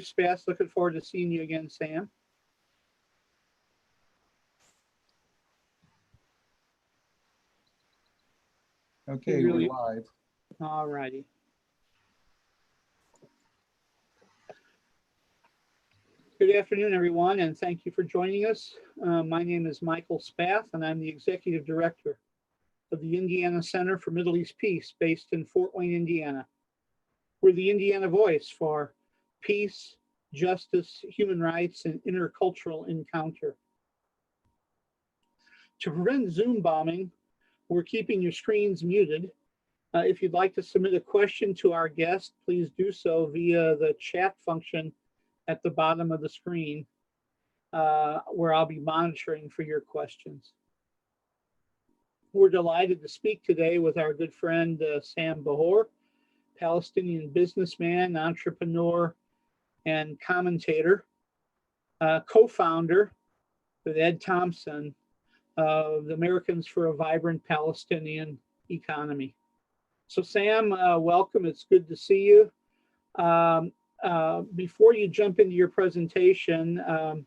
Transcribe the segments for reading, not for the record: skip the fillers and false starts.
you, Spass. Looking forward to seeing you again, Sam. Okay, we're live. All righty. Good afternoon, everyone, and thank you for joining us. My name is Michael Spath, and I'm the Executive Director of the Indiana Center for Middle East Peace, based in Fort Wayne, Indiana. We're the Indiana voice for peace, justice, human rights, and intercultural encounter. To prevent Zoom bombing, we're keeping your screens muted. If you'd like to submit a question to our guest, please do so via the chat function at the bottom of the screen, where I'll be monitoring for your questions. We're delighted to speak today with our good friend, Sam Bahour, Palestinian businessman, entrepreneur, and commentator, co-founder with Ed Thompson of the Americans for a Vibrant Palestinian Economy. So Sam, welcome. It's good to see you. Before you jump into your presentation,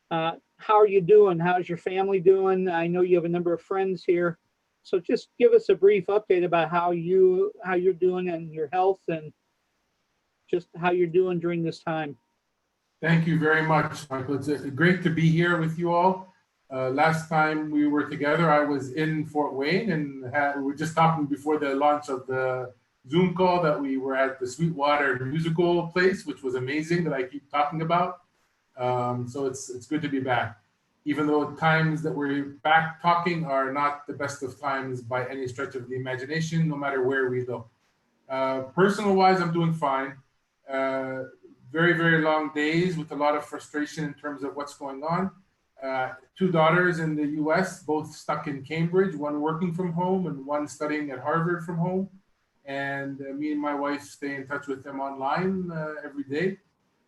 how are you doing? How's your family doing? I know you have a number of friends here. So just give us a brief update about how you're doing and your health, and just how you're doing during this time. Thank you very much, Michael. It's great to be here with you all. Last time we were together, I was in Fort Wayne, and we were just talking before the launch of the Zoom call that we were at the Sweetwater musical place, which was amazing, that I keep talking about. So it's good to be back, even though times that we're back talking are not the best of times by any stretch of the imagination, no matter where we go. Personal wise, I'm doing fine. Very, very long days with a lot of frustration in terms of what's going on. 2 daughters in the US, both stuck in Cambridge, one working from home and one studying at Harvard from home. And me and my wife stay in touch with them online every day.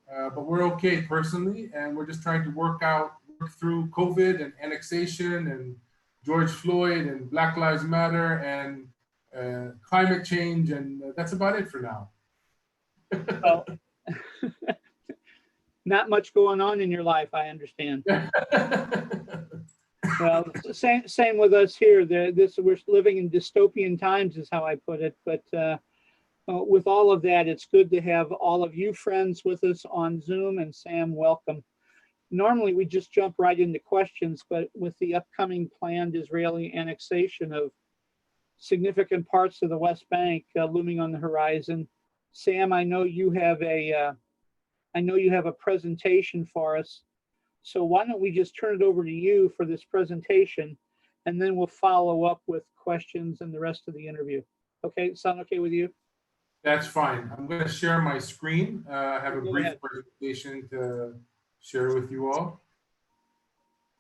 But we're okay personally, and we're just trying to work through COVID and annexation and George Floyd and Black Lives Matter and climate change, and that's about it for now. Well, not much going on in your life, I understand. Well, same with us here. We're living in dystopian times, is how I put it. But with all of that, it's good to have all of you friends with us on Zoom. And Sam, welcome. Normally, we just jump right into questions, but with the upcoming planned Israeli annexation of significant parts of the West Bank looming on the horizon, Sam, I know you have a presentation for us. So why don't we just turn it over to you for this presentation, and then we'll follow up with questions and the rest of the interview. Okay, sound okay with you? That's fine. I'm going to share my screen. I have a brief presentation to share with you all.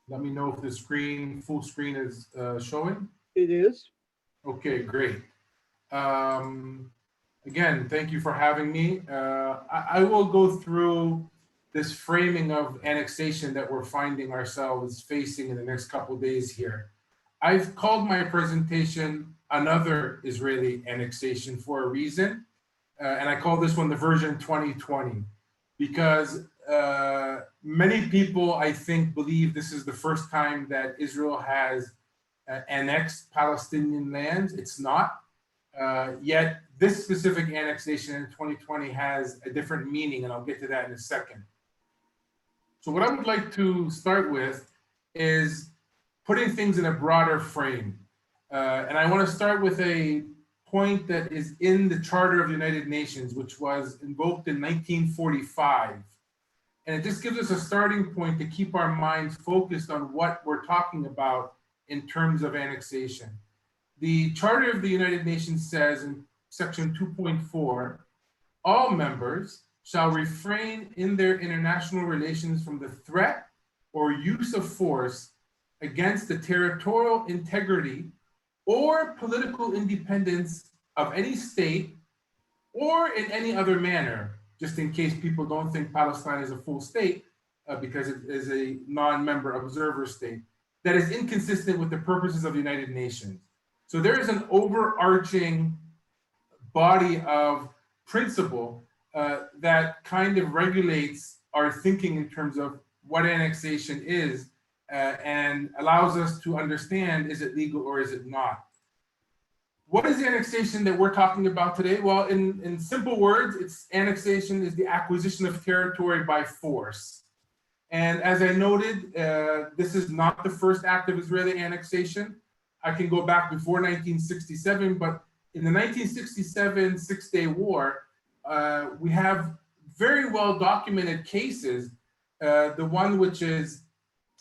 Let me know if the full screen is showing. It is. Okay, great. Again, thank you for having me. I will go through this framing of annexation that we're finding ourselves facing in the next couple of days here. I've called my presentation Another Israeli Annexation for a reason. And I call this one the version 2020, because many people, I think, believe this is the first time that Israel has annexed Palestinian lands. It's not. Yet this specific annexation in 2020 has a different meaning, and I'll get to that in a second. So what I would like to start with is putting things in a broader frame. And I want to start with a point that is in the Charter of the United Nations, which was invoked in 1945. And it just gives us a starting point to keep our minds focused on what we're talking about in terms of annexation. The Charter of the United Nations says in section 2.4, all members shall refrain in their international relations from the threat or use of force against the territorial integrity or political independence of any state or in any other manner, just in case people don't think Palestine is a full state because it is a non-member observer state, that is inconsistent with the purposes of the United Nations. So there is an overarching body of principle that kind of regulates our thinking in terms of what annexation is and allows us to understand, is it legal or is it not? What is the annexation that we're talking about today? Well, in simple words, it's annexation is the acquisition of territory by force. And as I noted, this is not the first act of Israeli annexation. I can go back before 1967, but in the 1967 Six-Day War, we have very well documented cases. The one which is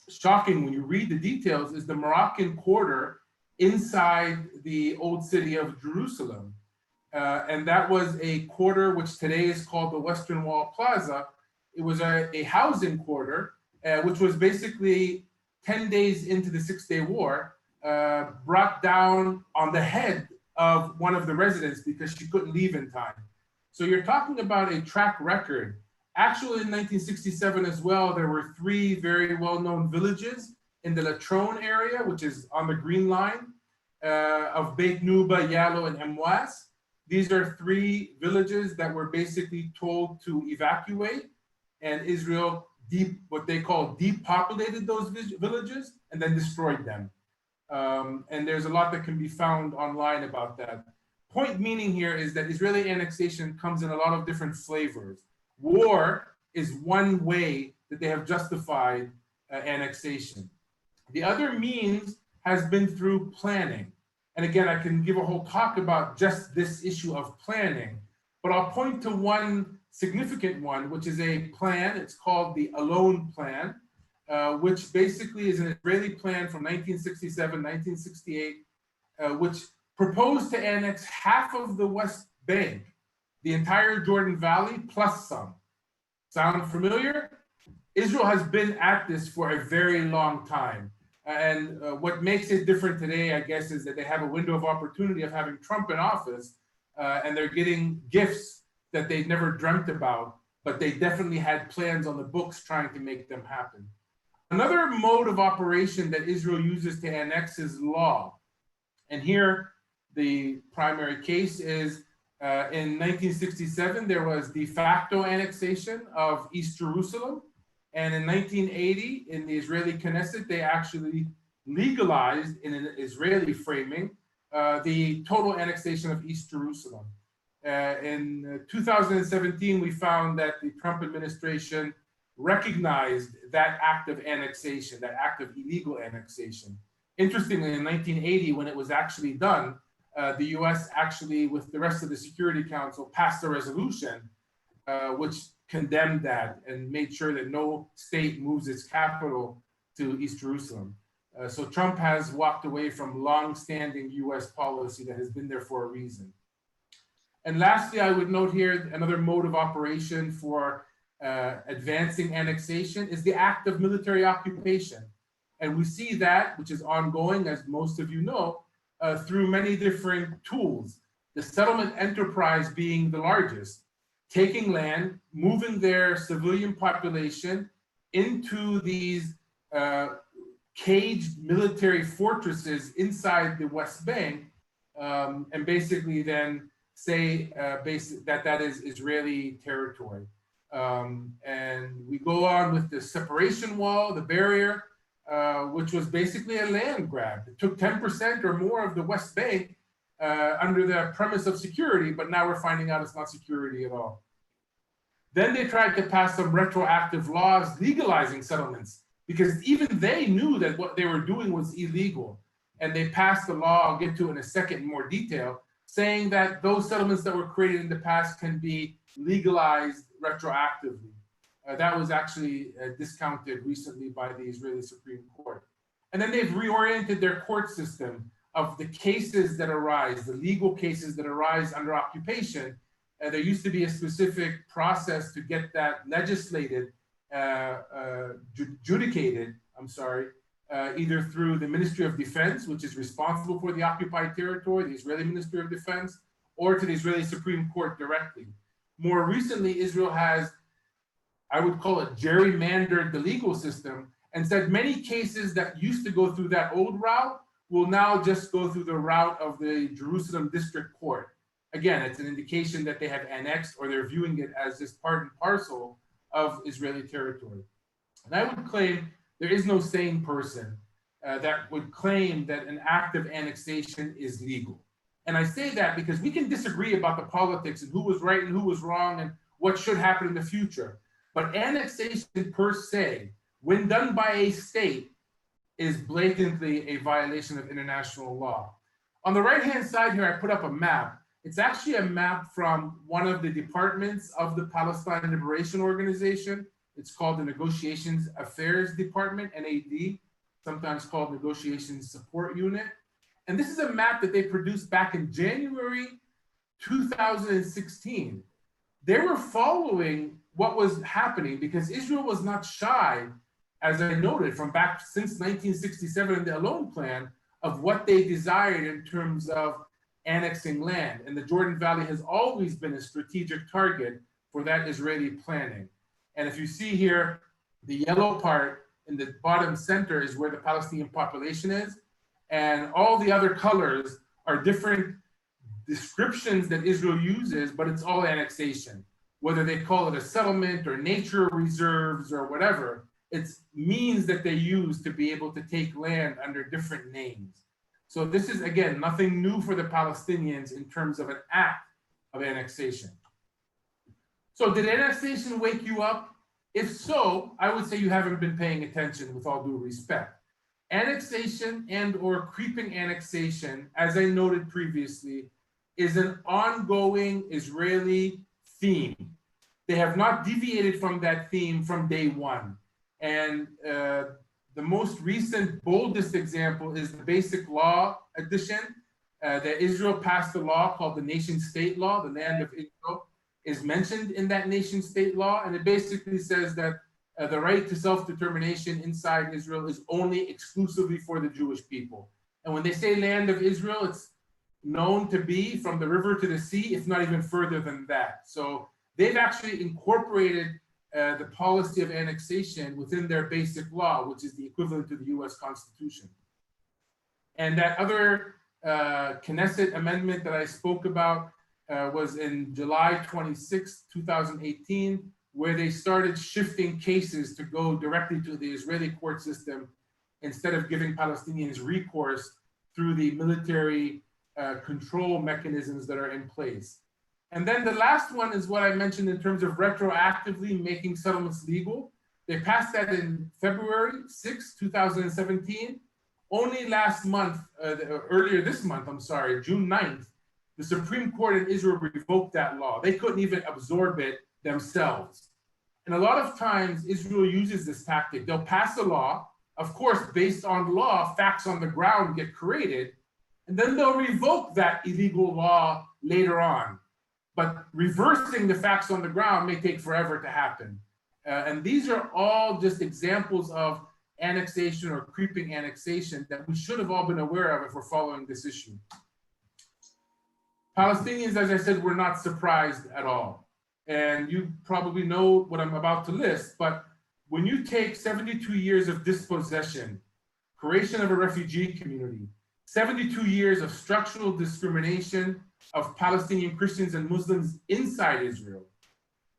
shocking when you read the details is the Moroccan quarter inside the old city of Jerusalem. And that was a quarter which today is called the Western Wall Plaza. It was a housing quarter, which was basically 10 days into the Six-Day War, brought down on the head of one of the residents because she couldn't leave in time. So you're talking about a track record. Actually, in 1967 as well, there were 3 very well-known villages in the Latrone area, which is on the Green Line, of Beit Nuba, Yalo, and Emwas. These are 3 villages that were basically told to evacuate, and Israel what they call depopulated those villages and then destroyed them. And there's a lot that can be found online about that. Point meaning here is that Israeli annexation comes in a lot of different flavors. War is one way that they have justified annexation. The other means has been through planning. And again, I can give a whole talk about just this issue of planning, but I'll point to one significant one, which is a plan. It's called the Alone Plan, which basically is an Israeli plan from 1967, 1968, which proposed to annex half of the West Bank, the entire Jordan Valley, plus some. Sound familiar? Israel has been at this for a very long time. And what makes it different today, I guess, is that they have a window of opportunity of having Trump in office, and they're getting gifts that they never dreamt about, but they definitely had plans on the books trying to make them happen. Another mode of operation that Israel uses to annex is law. And here, the primary case is in 1967, there was de facto annexation of East Jerusalem. And in 1980, in the Israeli Knesset, they actually legalized, in an Israeli framing, the total annexation of East Jerusalem. In 2017, we found that the Trump administration recognized that act of annexation, that act of illegal annexation. Interestingly, in 1980, when it was actually done, the US actually, with the rest of the Security Council, passed a resolution which condemned that and made sure that no state moves its capital to East Jerusalem. So Trump has walked away from long-standing US policy that has been there for a reason. And lastly, I would note here another mode of operation for advancing annexation is the act of military occupation. And we see that, which is ongoing, as most of you know, through many different tools. The settlement enterprise being the largest, taking land, moving their civilian population into these caged military fortresses inside the West Bank, and basically then say that is Israeli territory. And we go on with the separation wall, the barrier, which was basically a land grab. It took 10% or more of the West Bank under the premise of security, but now we're finding out it's not security at all. Then they tried to pass some retroactive laws legalizing settlements, because even they knew that what they were doing was illegal. And they passed the law, I'll get to in a second in more detail, saying that those settlements that were created in the past can be legalized retroactively. That was actually discounted recently by the Israeli Supreme Court. And then they've reoriented their court system of the cases that arise, the legal cases that arise under occupation. There used to be a specific process to get that legislated, adjudicated, either through the Ministry of Defense, which is responsible for the occupied territory, the Israeli Ministry of Defense, or to the Israeli Supreme Court directly. More recently, Israel has, I would call it, gerrymandered the legal system and said many cases that used to go through that old route will now just go through the route of the Jerusalem District Court. again, it's an indication that they have annexed or they're viewing it as just part and parcel of Israeli territory. And I would claim there is no sane person that would claim that an act of annexation is legal. And I say that because we can disagree about the politics and who was right and who was wrong and what should happen in the future. But annexation per se, when done by a state, is blatantly a violation of international law. On the right-hand side here, I put up a map. It's actually a map from one of the departments of the Palestine Liberation Organization. It's called the Negotiations Affairs Department, NAD, sometimes called Negotiations Support Unit. And this is a map that they produced back in January 2016. They were following what was happening because Israel was not shy, as I noted, from back since 1967 in the Alone Plan, of what they desired in terms of annexing land. And the Jordan Valley has always been a strategic target for that Israeli planning. And if you see here, the yellow part in the bottom center is where the Palestinian population is. And all the other colors are different descriptions that Israel uses, but it's all annexation. Whether they call it a settlement or nature reserves or whatever, it's means that they use to be able to take land under different names. So this is, again, nothing new for the Palestinians in terms of an act of annexation. So did annexation wake you up? If so, I would say you haven't been paying attention, with all due respect. Annexation and or creeping annexation, as I noted previously, is an ongoing Israeli theme. They have not deviated from that theme from day one. And the most recent, boldest example is the Basic Law Edition that Israel passed a law called the Nation State Law. The land of Israel is mentioned in that Nation State Law. And it basically says that the right to self-determination inside Israel is only exclusively for the Jewish people. And when they say land of Israel, it's known to be from the river to the sea, if not even further than that. So they've actually incorporated the policy of annexation within their basic law, which is the equivalent to the US Constitution. And that other Knesset amendment that I spoke about was in July 26, 2018, where they started shifting cases to go directly to the Israeli court system instead of giving Palestinians recourse through the military control mechanisms that are in place. And then the last one is what I mentioned in terms of retroactively making settlements legal. They passed that in February 6, 2017. Only last month, earlier this month, I'm sorry, June 9th, the Supreme Court in Israel revoked that law. They couldn't even absorb it themselves. And a lot of times Israel uses this tactic. They'll pass a law, of course, based on law, facts on the ground get created, and then they'll revoke that illegal law later on. But reversing the facts on the ground may take forever to happen. And these are all just examples of annexation or creeping annexation that we should have all been aware of if we're following this issue. Palestinians, as I said, were not surprised at all. And you probably know what I'm about to list, but when you take 72 years of dispossession, creation of a refugee community, 72 years of structural discrimination of Palestinian Christians and Muslims inside Israel,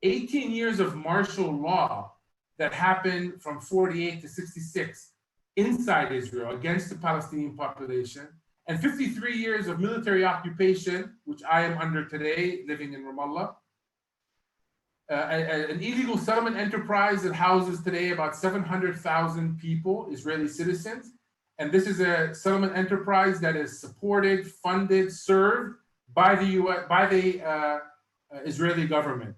18 years of martial law that happened from 48 to 66 inside Israel against the Palestinian population, and 53 years of military occupation, which I am under today, living in Ramallah, an illegal settlement enterprise that houses today about 700,000 people, Israeli citizens. And this is a settlement enterprise that is supported, funded, served by the Israeli government.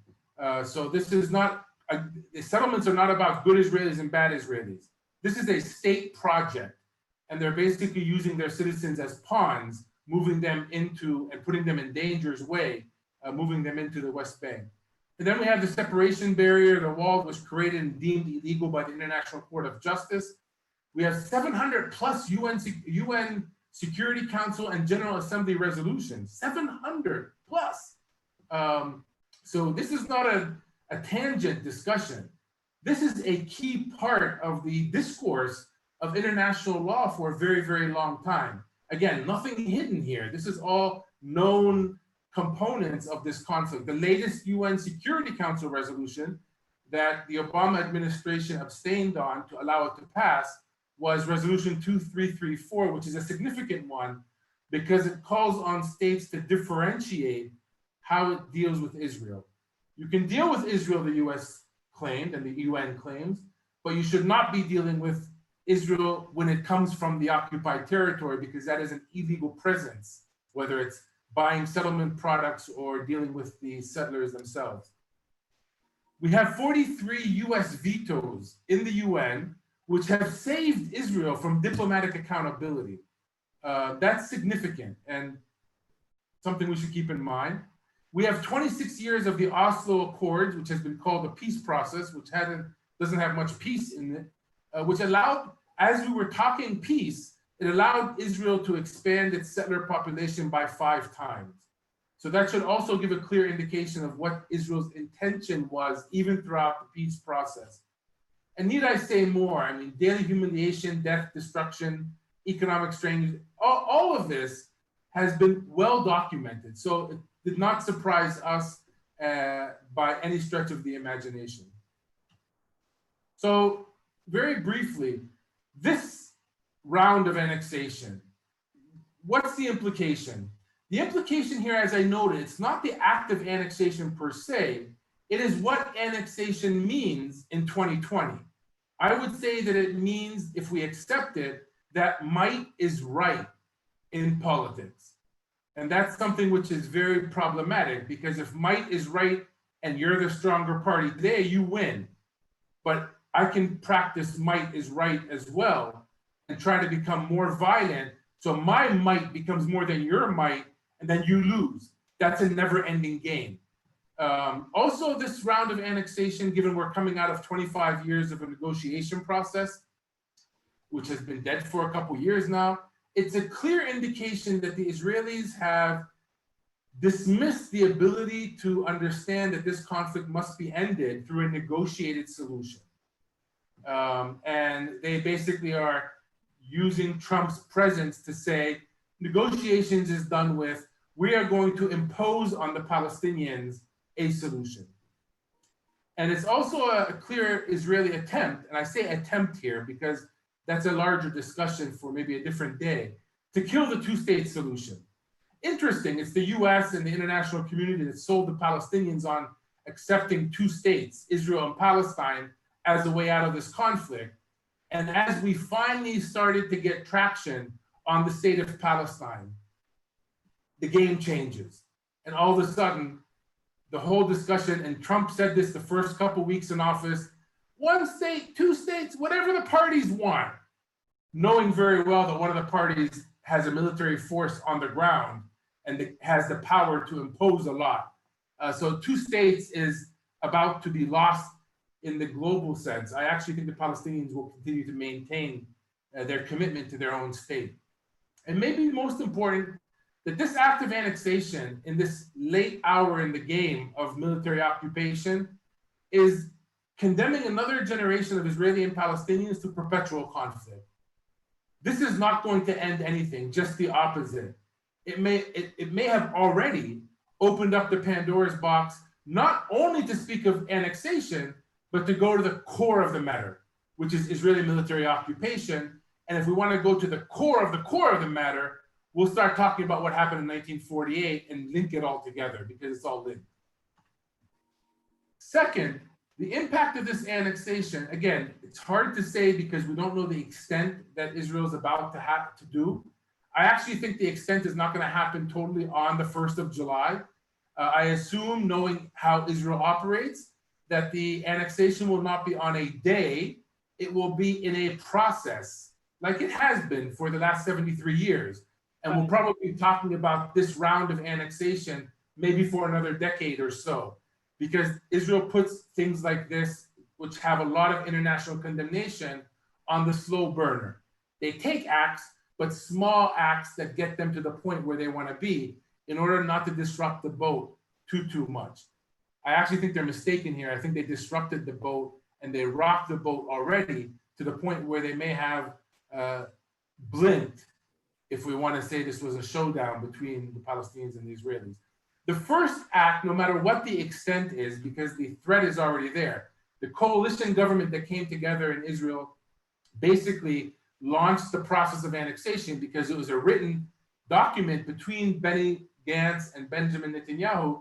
So this is not, the settlements are not about good Israelis and bad Israelis. This is a state project. And they're basically using their citizens as pawns, moving them into and putting them in danger's way, moving them into the West Bank. And then we have the separation barrier, the wall was created and deemed illegal by the International Court of Justice. We have 700 plus UN Security Council and General Assembly resolutions, 700 plus. So this is not a tangent discussion. This is a key part of the discourse of international law for a very, very long time. Again, nothing hidden here. This is all known components of this conflict. The latest UN Security Council resolution that the Obama administration abstained on to allow it to pass was Resolution 2334, which is a significant one because it calls on states to differentiate how it deals with Israel. You can deal with Israel, the US claimed, and the UN claims, but you should not be dealing with Israel when it comes from the occupied territory, because that is an illegal presence, whether it's buying settlement products or dealing with the settlers themselves. We have 43 US vetoes in the UN, which have saved Israel from diplomatic accountability. That's significant and something we should keep in mind. We have 26 years of the Oslo Accords, which has been called a peace process, which doesn't have much peace in it, which allowed, as we were talking peace, it allowed Israel to expand its settler population by 5 times. So that should also give a clear indication of what Israel's intention was, even throughout the peace process. And need I say more? I mean, daily humiliation, death, destruction, economic strain, all of this has been well documented. So it did not surprise us by any stretch of the imagination. So very briefly, this round of annexation, what's the implication? The implication here, as I noted, it's not the act of annexation per se, it is what annexation means in 2020. I would say that it means, if we accept it, that might is right in politics. And that's something which is very problematic, because if might is right and you're the stronger party today, you win. But I can practice might is right as well and try to become more violent. So my might becomes more than your might, and then you lose. That's a never-ending game. Also, this round of annexation, given we're coming out of 25 years of a negotiation process, which has been dead for a couple years now, it's a clear indication that the Israelis have dismissed the ability to understand that this conflict must be ended through a negotiated solution. And they basically are using Trump's presence to say, negotiations is done with, we are going to impose on the Palestinians a solution. And it's also a clear Israeli attempt, and I say attempt here because that's a larger discussion for maybe a different day, to kill the two-state solution. Interesting, it's the US and the international community that sold the Palestinians on accepting 2 states, Israel and Palestine, as a way out of this conflict. And as we finally started to get traction on the state of Palestine, the game changes. And all of a sudden, the whole discussion, and Trump said this the first couple weeks in office, 1 state, 2 states, whatever the parties want, knowing very well that one of the parties has a military force on the ground and has the power to impose a lot. So 2 states is about to be lost in the global sense. I actually think the Palestinians will continue to maintain their commitment to their own state. And maybe most important, that this act of annexation in this late hour in the game of military occupation is condemning another generation of Israeli and Palestinians to perpetual conflict. This is not going to end anything, just the opposite. It may have already opened up the Pandora's box, not only to speak of annexation, but to go to the core of the matter, which is Israeli military occupation. And if we want to go to the core of the matter, we'll start talking about what happened in 1948 and link it all together, because it's all linked. Second, the impact of this annexation, again, it's hard to say because we don't know the extent that Israel is about to have to do. I actually think the extent is not going to happen totally on the 1st of July. I assume, knowing how Israel operates, that the annexation will not be on a day, it will be in a process, like it has been for the last 73 years. And we'll probably be talking about this round of annexation maybe for another decade or so, because Israel puts things like this, which have a lot of international condemnation, on the slow burner. They take acts, but small acts that get them to the point where they want to be in order not to disrupt the boat too much. I actually think they're mistaken here. I think they disrupted the boat and they rocked the boat already to the point where they may have blinked, if we want to say this was a showdown between the Palestinians and the Israelis. The first act, no matter what the extent is, because the threat is already there, the coalition government that came together in Israel basically launched the process of annexation because it was a written document between Benny Gantz and Benjamin Netanyahu,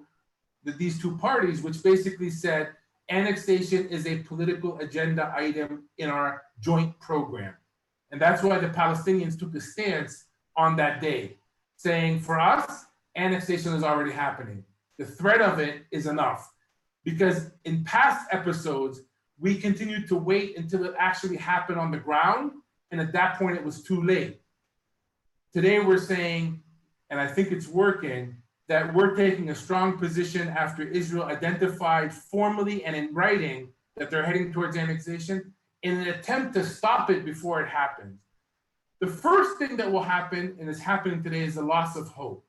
these two parties, which basically said annexation is a political agenda item in our joint program. And that's why the Palestinians took a stance on that day, saying for us, annexation is already happening. The threat of it is enough. Because in past episodes, we continued to wait until it actually happened on the ground. And at that point, it was too late. Today, we're saying, and I think it's working, that we're taking a strong position after Israel identified formally and in writing that they're heading towards annexation in an attempt to stop it before it happens. The first thing that will happen, and is happening today, is the loss of hope.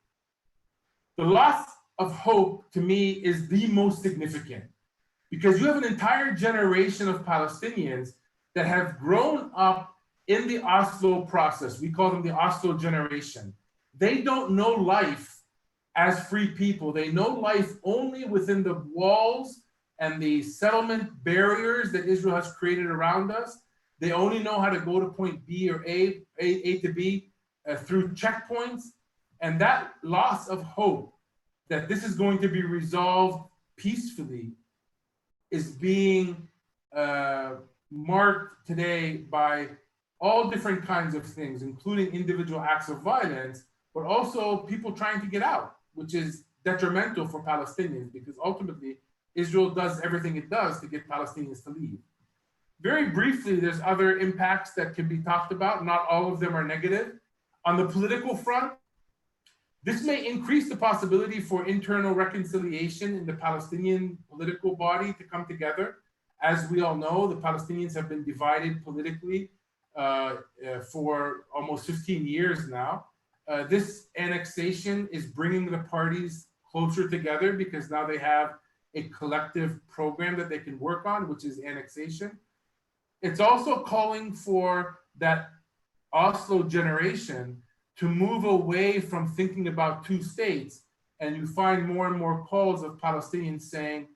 The loss of hope, to me, is the most significant because you have an entire generation of Palestinians that have grown up in the Oslo process. We call them the Oslo generation. They don't know life as free people. They know life only within the walls and the settlement barriers that Israel has created around us. They only know how to go to point B or A to B through checkpoints. And that loss of hope that this is going to be resolved peacefully is being marked today by all different kinds of things, including individual acts of violence, but also people trying to get out, which is detrimental for Palestinians because ultimately Israel does everything it does to get Palestinians to leave. Very briefly, there's other impacts that can be talked about. Not all of them are negative. On the political front, this may increase the possibility for internal reconciliation in the Palestinian political body to come together. As we all know, the Palestinians have been divided politically for almost 15 years now. This annexation is bringing the parties closer together because now they have a collective program that they can work on, which is annexation. It's also calling for that Oslo generation to move away from thinking about two states. And you find more and more calls of Palestinians saying,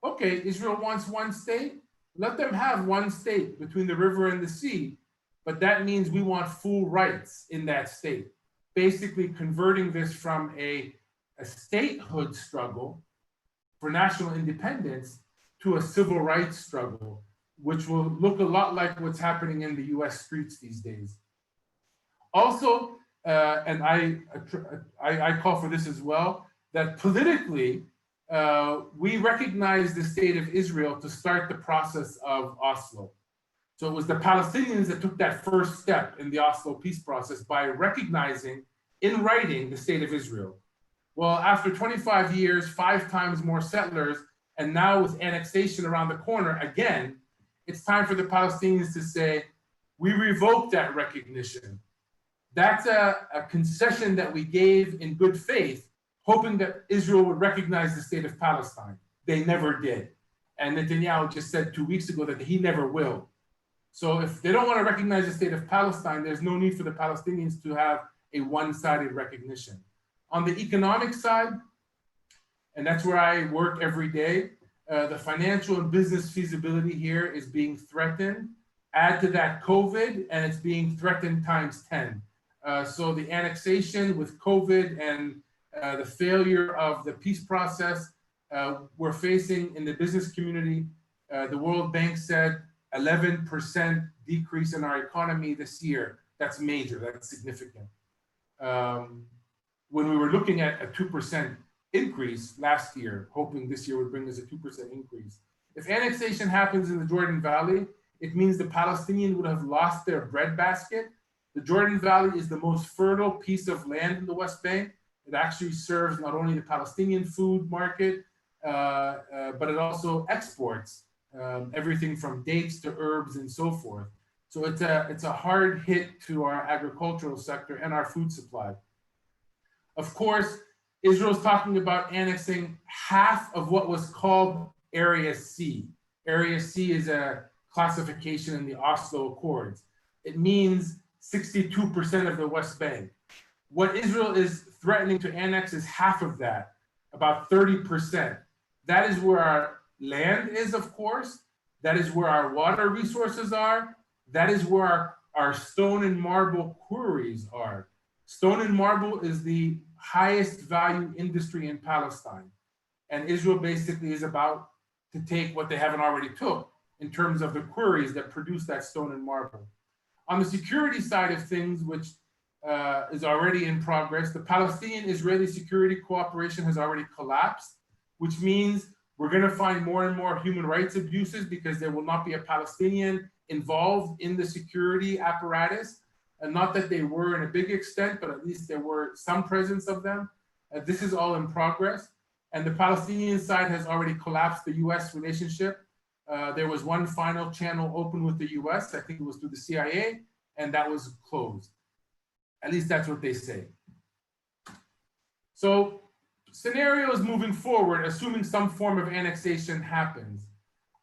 okay, Israel wants one state, let them have one state between the river and the sea. But that means we want full rights in that state. Basically converting this from a statehood struggle for national independence to a civil rights struggle, which will look a lot like what's happening in the US streets these days. Also, and I call for this as well, that politically, we recognize the state of Israel to start the process of Oslo. So it was the Palestinians that took that first step in the Oslo peace process by recognizing in writing the state of Israel. Well, after 25 years, 5 times more settlers, and now with annexation around the corner, again, it's time for the Palestinians to say, we revoke that recognition. That's a concession that we gave in good faith, hoping that Israel would recognize the state of Palestine. They never did. And Netanyahu just said 2 weeks ago that he never will. So if they don't want to recognize the state of Palestine, there's no need for the Palestinians to have a one-sided recognition. On the economic side, and that's where I work every day, the financial and business feasibility here is being threatened. Add to that COVID, and it's being threatened times 10. So the annexation with COVID and the failure of the peace process, we're facing in the business community. The World Bank said 11% decrease in our economy this year. That's major, that's significant. When we were looking at a 2% increase last year, hoping this year would bring us a 2% increase. If annexation happens in the Jordan Valley, it means the Palestinians would have lost their breadbasket. The Jordan Valley is the most fertile piece of land in the West Bank. It actually serves not only the Palestinian food market, but it also exports everything from dates to herbs and so forth. So it's a hard hit to our agricultural sector and our food supply. Of course, Israel's talking about annexing half of what was called Area C. Area C is a classification in the Oslo Accords. It means 62% of the West Bank. What Israel is threatening to annex is half of that. about 30%. That is where our land is, of course. That is where our water resources are. That is where our stone and marble quarries are. Stone and marble is the highest value industry in Palestine. And Israel basically is about to take what they haven't already took in terms of the quarries that produce that stone and marble. On the security side of things, which is already in progress, the Palestinian-Israeli security cooperation has already collapsed, which means we're going to find more and more human rights abuses because there will not be a Palestinian involved in the security apparatus. And not that they were in a big extent, but at least there were some presence of them. This is all in progress. And the Palestinian side has already collapsed the US relationship. There was one final channel open with the US, I think it was through the CIA, and that was closed. At least that's what they say. So scenarios moving forward, assuming some form of annexation happens.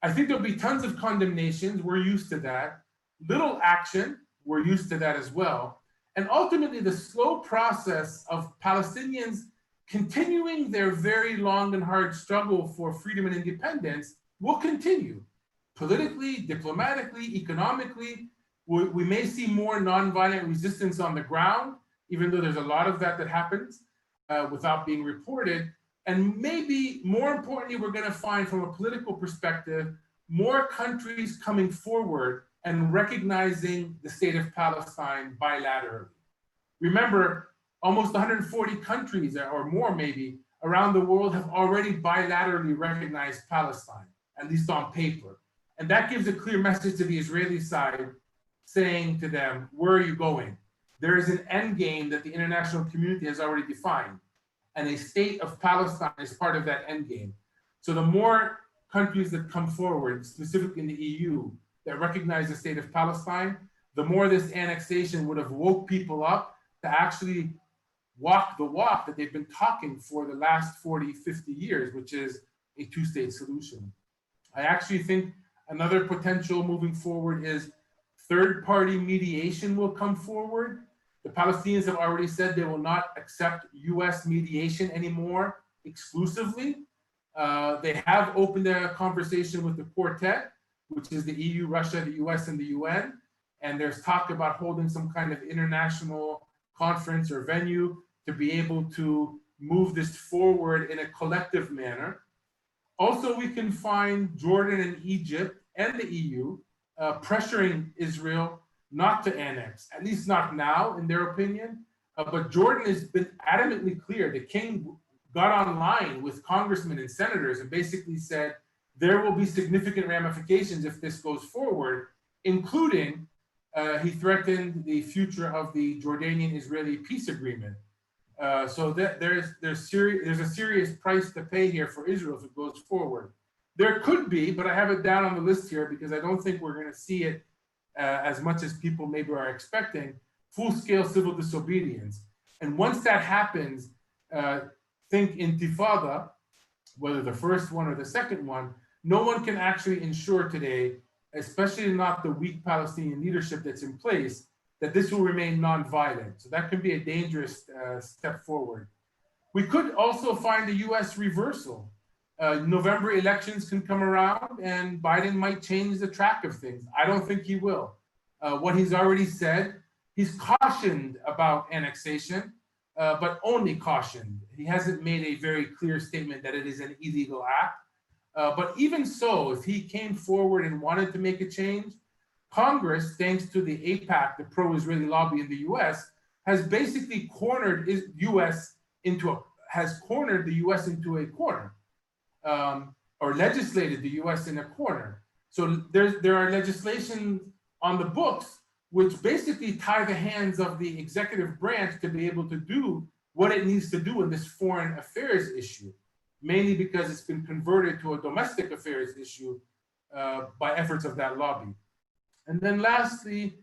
I think there'll be tons of condemnations, we're used to that. Little action, we're used to that as well. And ultimately the slow process of Palestinians continuing their very long and hard struggle for freedom and independence will continue. Politically, diplomatically, economically, we may see more nonviolent resistance on the ground, even though there's a lot of that happens without being reported. And maybe more importantly, we're gonna find from a political perspective, more countries coming forward and recognizing the state of Palestine bilaterally. Remember, almost 140 countries or more maybe around the world have already bilaterally recognized Palestine, at least on paper. And that gives a clear message to the Israeli side saying to them, where are you going? There is an end game that the international community has already defined, and a state of Palestine is part of that end game. So the more countries that come forward, specifically in the EU, that recognize the state of Palestine, the more this annexation would have woke people up to actually walk the walk that they've been talking for the last 40, 50 years, which is a two-state solution. I actually think another potential moving forward is third-party mediation will come forward. The Palestinians have already said they will not accept US mediation anymore exclusively. They have opened a conversation with the Quartet, which is the EU, Russia, the US, and the UN. And there's talk about holding some kind of international conference or venue to be able to move this forward in a collective manner. Also, we can find Jordan and Egypt and the EU pressuring Israel not to annex, at least not now, in their opinion. But Jordan has been adamantly clear. The king got online with congressmen and senators and basically said, there will be significant ramifications if this goes forward, including he threatened the future of the Jordanian-Israeli peace agreement. So that there's a serious price to pay here for Israel if it goes forward. There could be, but I have it down on the list here because I don't think we're going to see it as much as people maybe are expecting, full-scale civil disobedience. And once that happens, think intifada, whether the first one or the second one, no one can actually ensure today, especially not the weak Palestinian leadership that's in place, that this will remain nonviolent. So that could be a dangerous step forward. We could also find a US reversal. November elections can come around and Biden might change the track of things. I don't think he will. What he's already said, he's cautioned about annexation, but only cautioned. He hasn't made a very clear statement that it is an illegal act. But even so, if he came forward and wanted to make a change, Congress, thanks to the AIPAC, the pro-Israeli lobby in the US, has basically cornered the US into a corner, or legislated the US in a corner. So there are legislation on the books which basically tie the hands of the executive branch to be able to do what it needs to do in this foreign affairs issue, mainly because it's been converted to a domestic affairs issue by efforts of that lobby. And then lastly,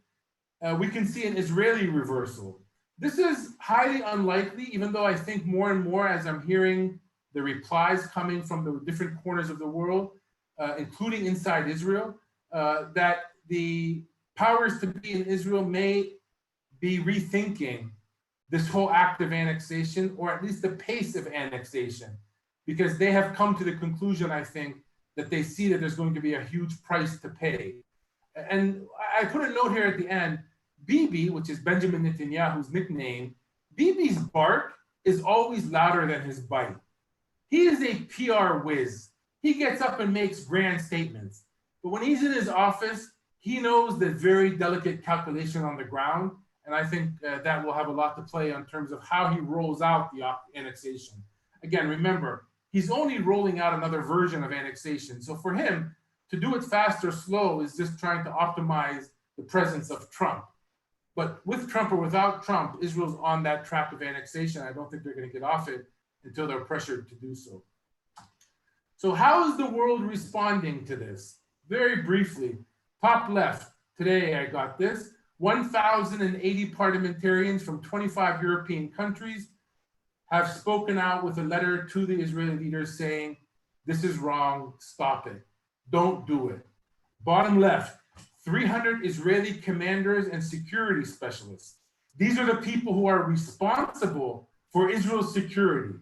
we can see an Israeli reversal. This is highly unlikely, even though I think more and more as I'm hearing the replies coming from the different corners of the world, including inside Israel, that the powers to be in Israel may be rethinking this whole act of annexation, or at least the pace of annexation. because they have come to the conclusion, I think, that they see that there's going to be a huge price to pay. And I put a note here at the end, Bibi, which is Benjamin Netanyahu's nickname, Bibi's bark is always louder than his bite. He is a PR whiz. He gets up and makes grand statements. But when he's in his office, he knows the very delicate calculation on the ground. And I think that will have a lot to play in terms of how he rolls out the annexation. Again, remember, he's only rolling out another version of annexation. So for him, to do it fast or slow is just trying to optimize the presence of Trump. But with Trump or without Trump, Israel's on that track of annexation. I don't think they're going to get off it until they're pressured to do so. So how is the world responding to this? Very briefly, top left, today I got this, 1,080 parliamentarians from 25 European countries have spoken out with a letter to the Israeli leaders saying, this is wrong, stop it, don't do it. Bottom left, 300 Israeli commanders and security specialists. These are the people who are responsible for Israel's security,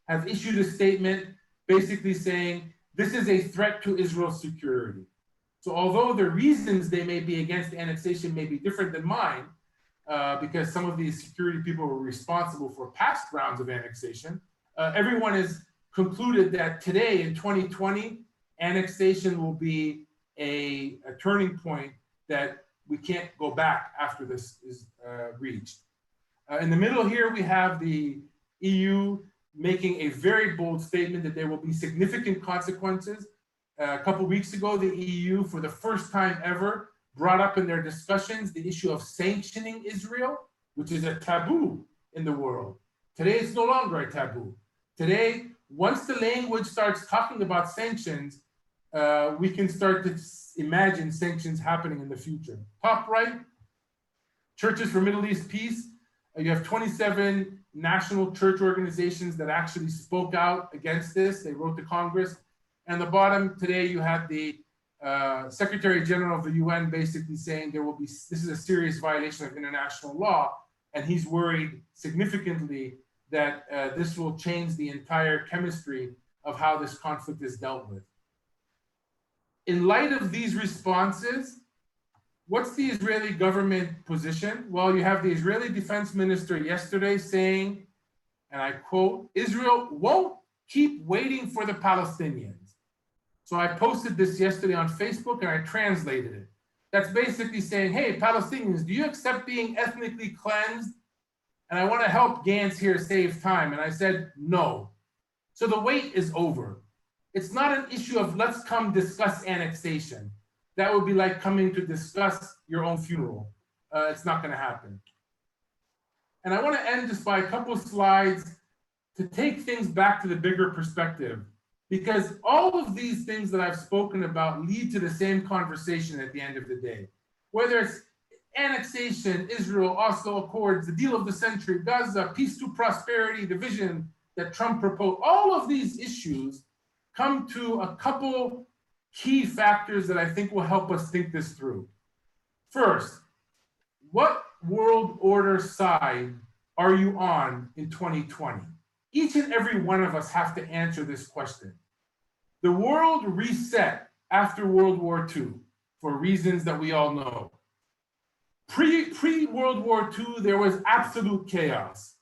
have issued a statement basically saying, this is a threat to Israel's security. So although the reasons they may be against annexation may be different than mine, because some of these security people were responsible for past rounds of annexation, everyone has concluded that today in 2020, annexation will be a turning point that we can't go back after this is reached. In the middle here, we have the EU making a very bold statement that there will be significant consequences. A couple of weeks ago, the EU, for the first time ever, brought up in their discussions the issue of sanctioning Israel, which is a taboo in the world. Today, it's no longer a taboo. Today, once the language starts talking about sanctions, we can start to imagine sanctions happening in the future. Top right, Churches for Middle East Peace. You have 27 national church organizations that actually spoke out against this. They wrote to Congress. And the bottom today, you have the Secretary General of the UN basically saying this is a serious violation of international law. And he's worried significantly that this will change the entire chemistry of how this conflict is dealt with. In light of these responses, what's the Israeli government position? Well, you have the Israeli defense minister yesterday saying, and I quote, Israel won't keep waiting for the Palestinians. So I posted this yesterday on Facebook and I translated it. That's basically saying, hey, Palestinians, do you accept being ethnically cleansed? And I want to help Gantz here save time. And I said, no. So the wait is over. It's not an issue of let's come discuss annexation. That would be like coming to discuss your own funeral. It's not going to happen. And I want to end just by a couple of slides to take things back to the bigger perspective, because all of these things that I've spoken about lead to the same conversation at the end of the day. Whether it's annexation, Israel, Oslo Accords, the deal of the century, Gaza, peace to prosperity, the vision that Trump proposed, all of these issues come to a couple key factors that I think will help us think this through. First, what world order side are you on in 2020? Each and every one of us have to answer this question. The world reset after World War II for reasons that we all know. Pre-World War II, there was absolute chaos.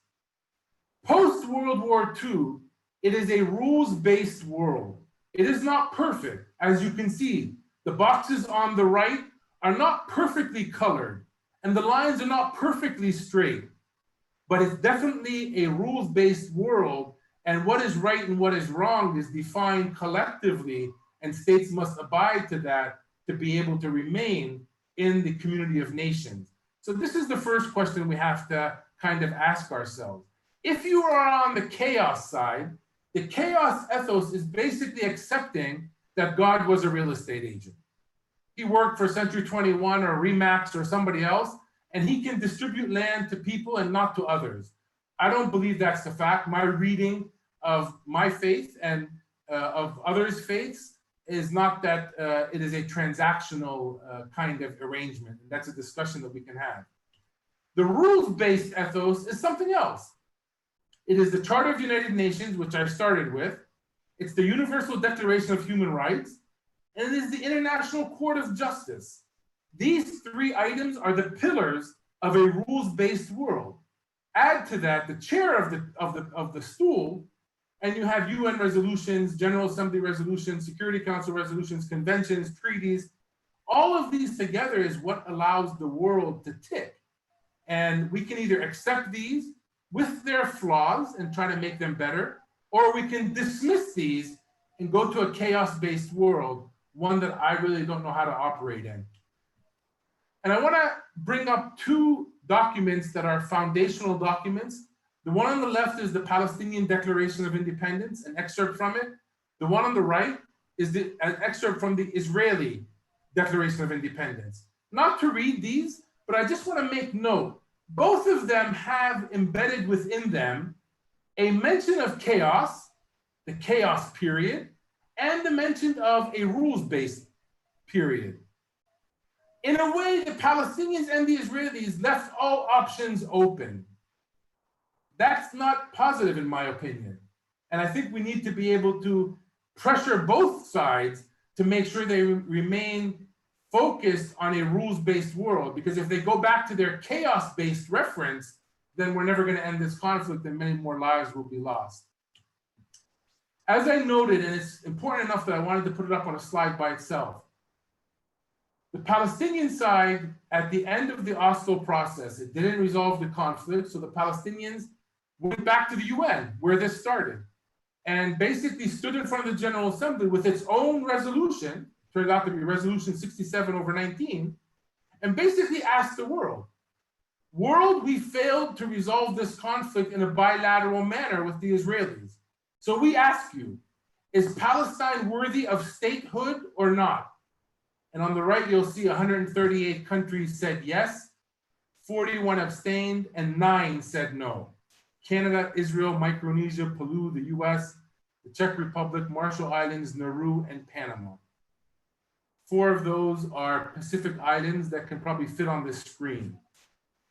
Post-World War II, it is a rules-based world. It is not perfect. As you can see, the boxes on the right are not perfectly colored, and the lines are not perfectly straight. But it's definitely a rules-based world, and what is right and what is wrong is defined collectively, and states must abide to that to be able to remain in the community of nations. So this is the first question we have to kind of ask ourselves. If you are on the chaos side, the chaos ethos is basically accepting that God was a real estate agent. He worked for Century 21 or Remax or somebody else, and he can distribute land to people and not to others. I don't believe that's the fact. My reading of my faith and of others' faiths is not that it is a transactional kind of arrangement. And that's a discussion that we can have. The rules-based ethos is something else. It is the Charter of the United Nations, which I started with. it's the Universal Declaration of Human Rights, and it is the International Court of Justice. These three items are the pillars of a rules-based world. Add to that the chair of the stool, and you have UN resolutions, General Assembly resolutions, Security Council resolutions, conventions, treaties. All of these together is what allows the world to tick. And we can either accept these with their flaws and try to make them better, or we can dismiss these and go to a chaos-based world, one that I really don't know how to operate in. And I want to bring up two documents that are foundational documents. The one on the left is the Palestinian Declaration of Independence, an excerpt from it. The one on the right is an excerpt from the Israeli Declaration of Independence. Not to read these, but I just want to make note. Both of them have embedded within them a mention of chaos, the chaos period, and the mention of a rules-based period. In a way, the Palestinians and the Israelis left all options open. That's not positive, in my opinion. And I think we need to be able to pressure both sides to make sure they remain focused on a rules-based world, because if they go back to their chaos-based reference, then we're never going to end this conflict and many more lives will be lost. As I noted, and it's important enough that I wanted to put it up on a slide by itself, the Palestinian side, at the end of the Oslo process, it didn't resolve the conflict, so the Palestinians went back to the UN, where this started, and basically stood in front of the General Assembly with its own resolution, turned out to be Resolution 67/19, and basically asked the world, we failed to resolve this conflict in a bilateral manner with the Israelis. So we ask you, is Palestine worthy of statehood or not? And on the right, you'll see 138 countries said yes, 41 abstained, and 9 said no. Canada, Israel, Micronesia, Palau, the US, the Czech Republic, Marshall Islands, Nauru, and Panama. 4 of those are Pacific Islands that can probably fit on this screen.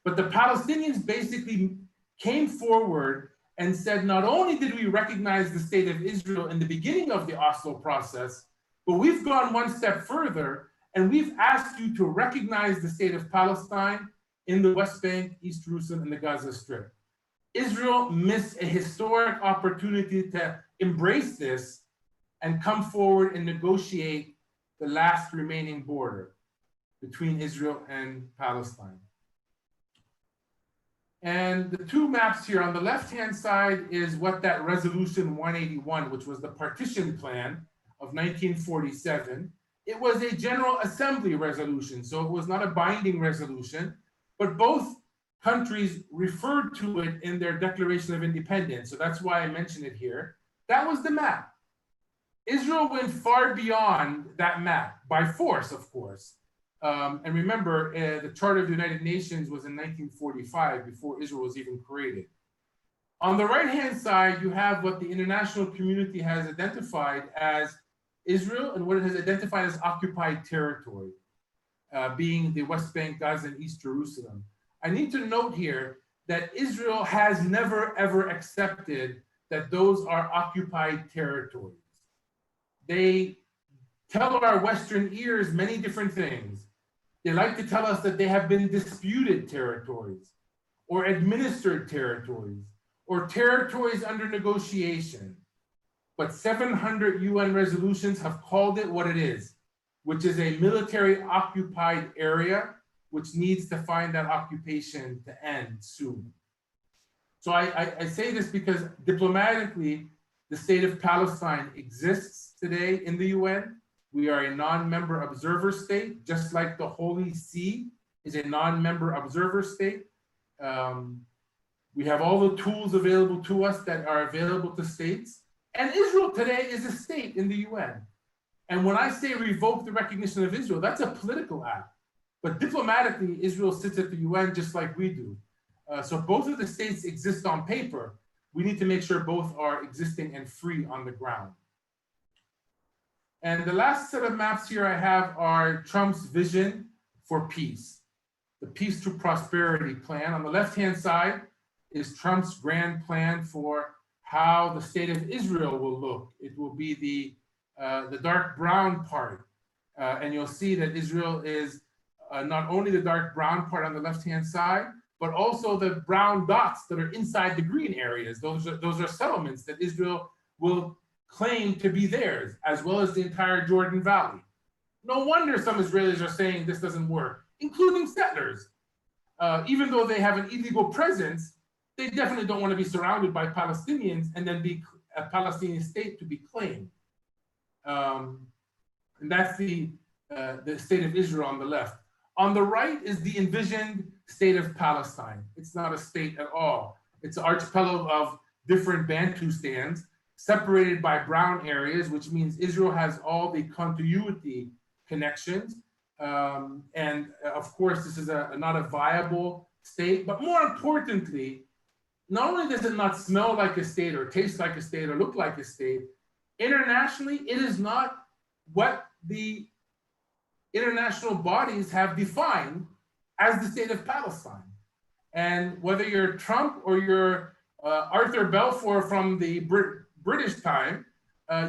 But the Palestinians basically came forward and said, not only did we recognize the state of Israel in the beginning of the Oslo process, but we've gone one step further and we've asked you to recognize the state of Palestine in the West Bank, East Jerusalem, and the Gaza Strip. Israel missed a historic opportunity to embrace this and come forward and negotiate the last remaining border between Israel and Palestine. And the two maps here on the left-hand side is what that Resolution 181, which was the partition plan of 1947. It was a General Assembly resolution, so it was not a binding resolution, but both countries referred to it in their Declaration of Independence. So that's why I mention it here. That was the map. Israel went far beyond that map, by force, of course. And remember, the Charter of the United Nations was in 1945, before Israel was even created. On the right-hand side, you have what the international community has identified as Israel and what it has identified as occupied territory, being the West Bank, Gaza, and East Jerusalem. I need to note here that Israel has never, ever accepted that those are occupied territories. They tell our Western ears many different things. They like to tell us that they have been disputed territories, or administered territories, or territories under negotiation. But 700 UN resolutions have called it what it is, which is a military occupied area, which needs to find that occupation to end soon. So I say this because diplomatically, the state of Palestine exists today in the UN. We are a non-member observer state, just like the Holy See is a non-member observer state. We have all the tools available to us that are available to states. And Israel today is a state in the UN. And when I say revoke the recognition of Israel, that's a political act. But diplomatically, Israel sits at the UN just like we do. So both of the states exist on paper. We need to make sure both are existing and free on the ground. And the last set of maps here I have are Trump's vision for peace, the Peace to Prosperity plan. On the left-hand side is Trump's grand plan for how the state of Israel will look. It will be the dark brown part. And you'll see that Israel is not only the dark brown part on the left-hand side, but also the brown dots that are inside the green areas. Those are settlements that Israel will claim to be theirs, as well as the entire Jordan Valley. No wonder some Israelis are saying this doesn't work, including settlers. Even though they have an illegal presence, they definitely don't want to be surrounded by Palestinians and then be a Palestinian state to be claimed. And that's the state of Israel on the left. On the right is the envisioned state of Palestine. It's not a state at all. It's an archipelago of different Bantustans separated by brown areas, which means Israel has all the continuity connections. And of course, this is not a viable state, but more importantly, not only does it not smell like a state or taste like a state or look like a state, internationally, it is not what the international bodies have defined as the state of Palestine. And whether you're Trump or you're Arthur Balfour from the British time,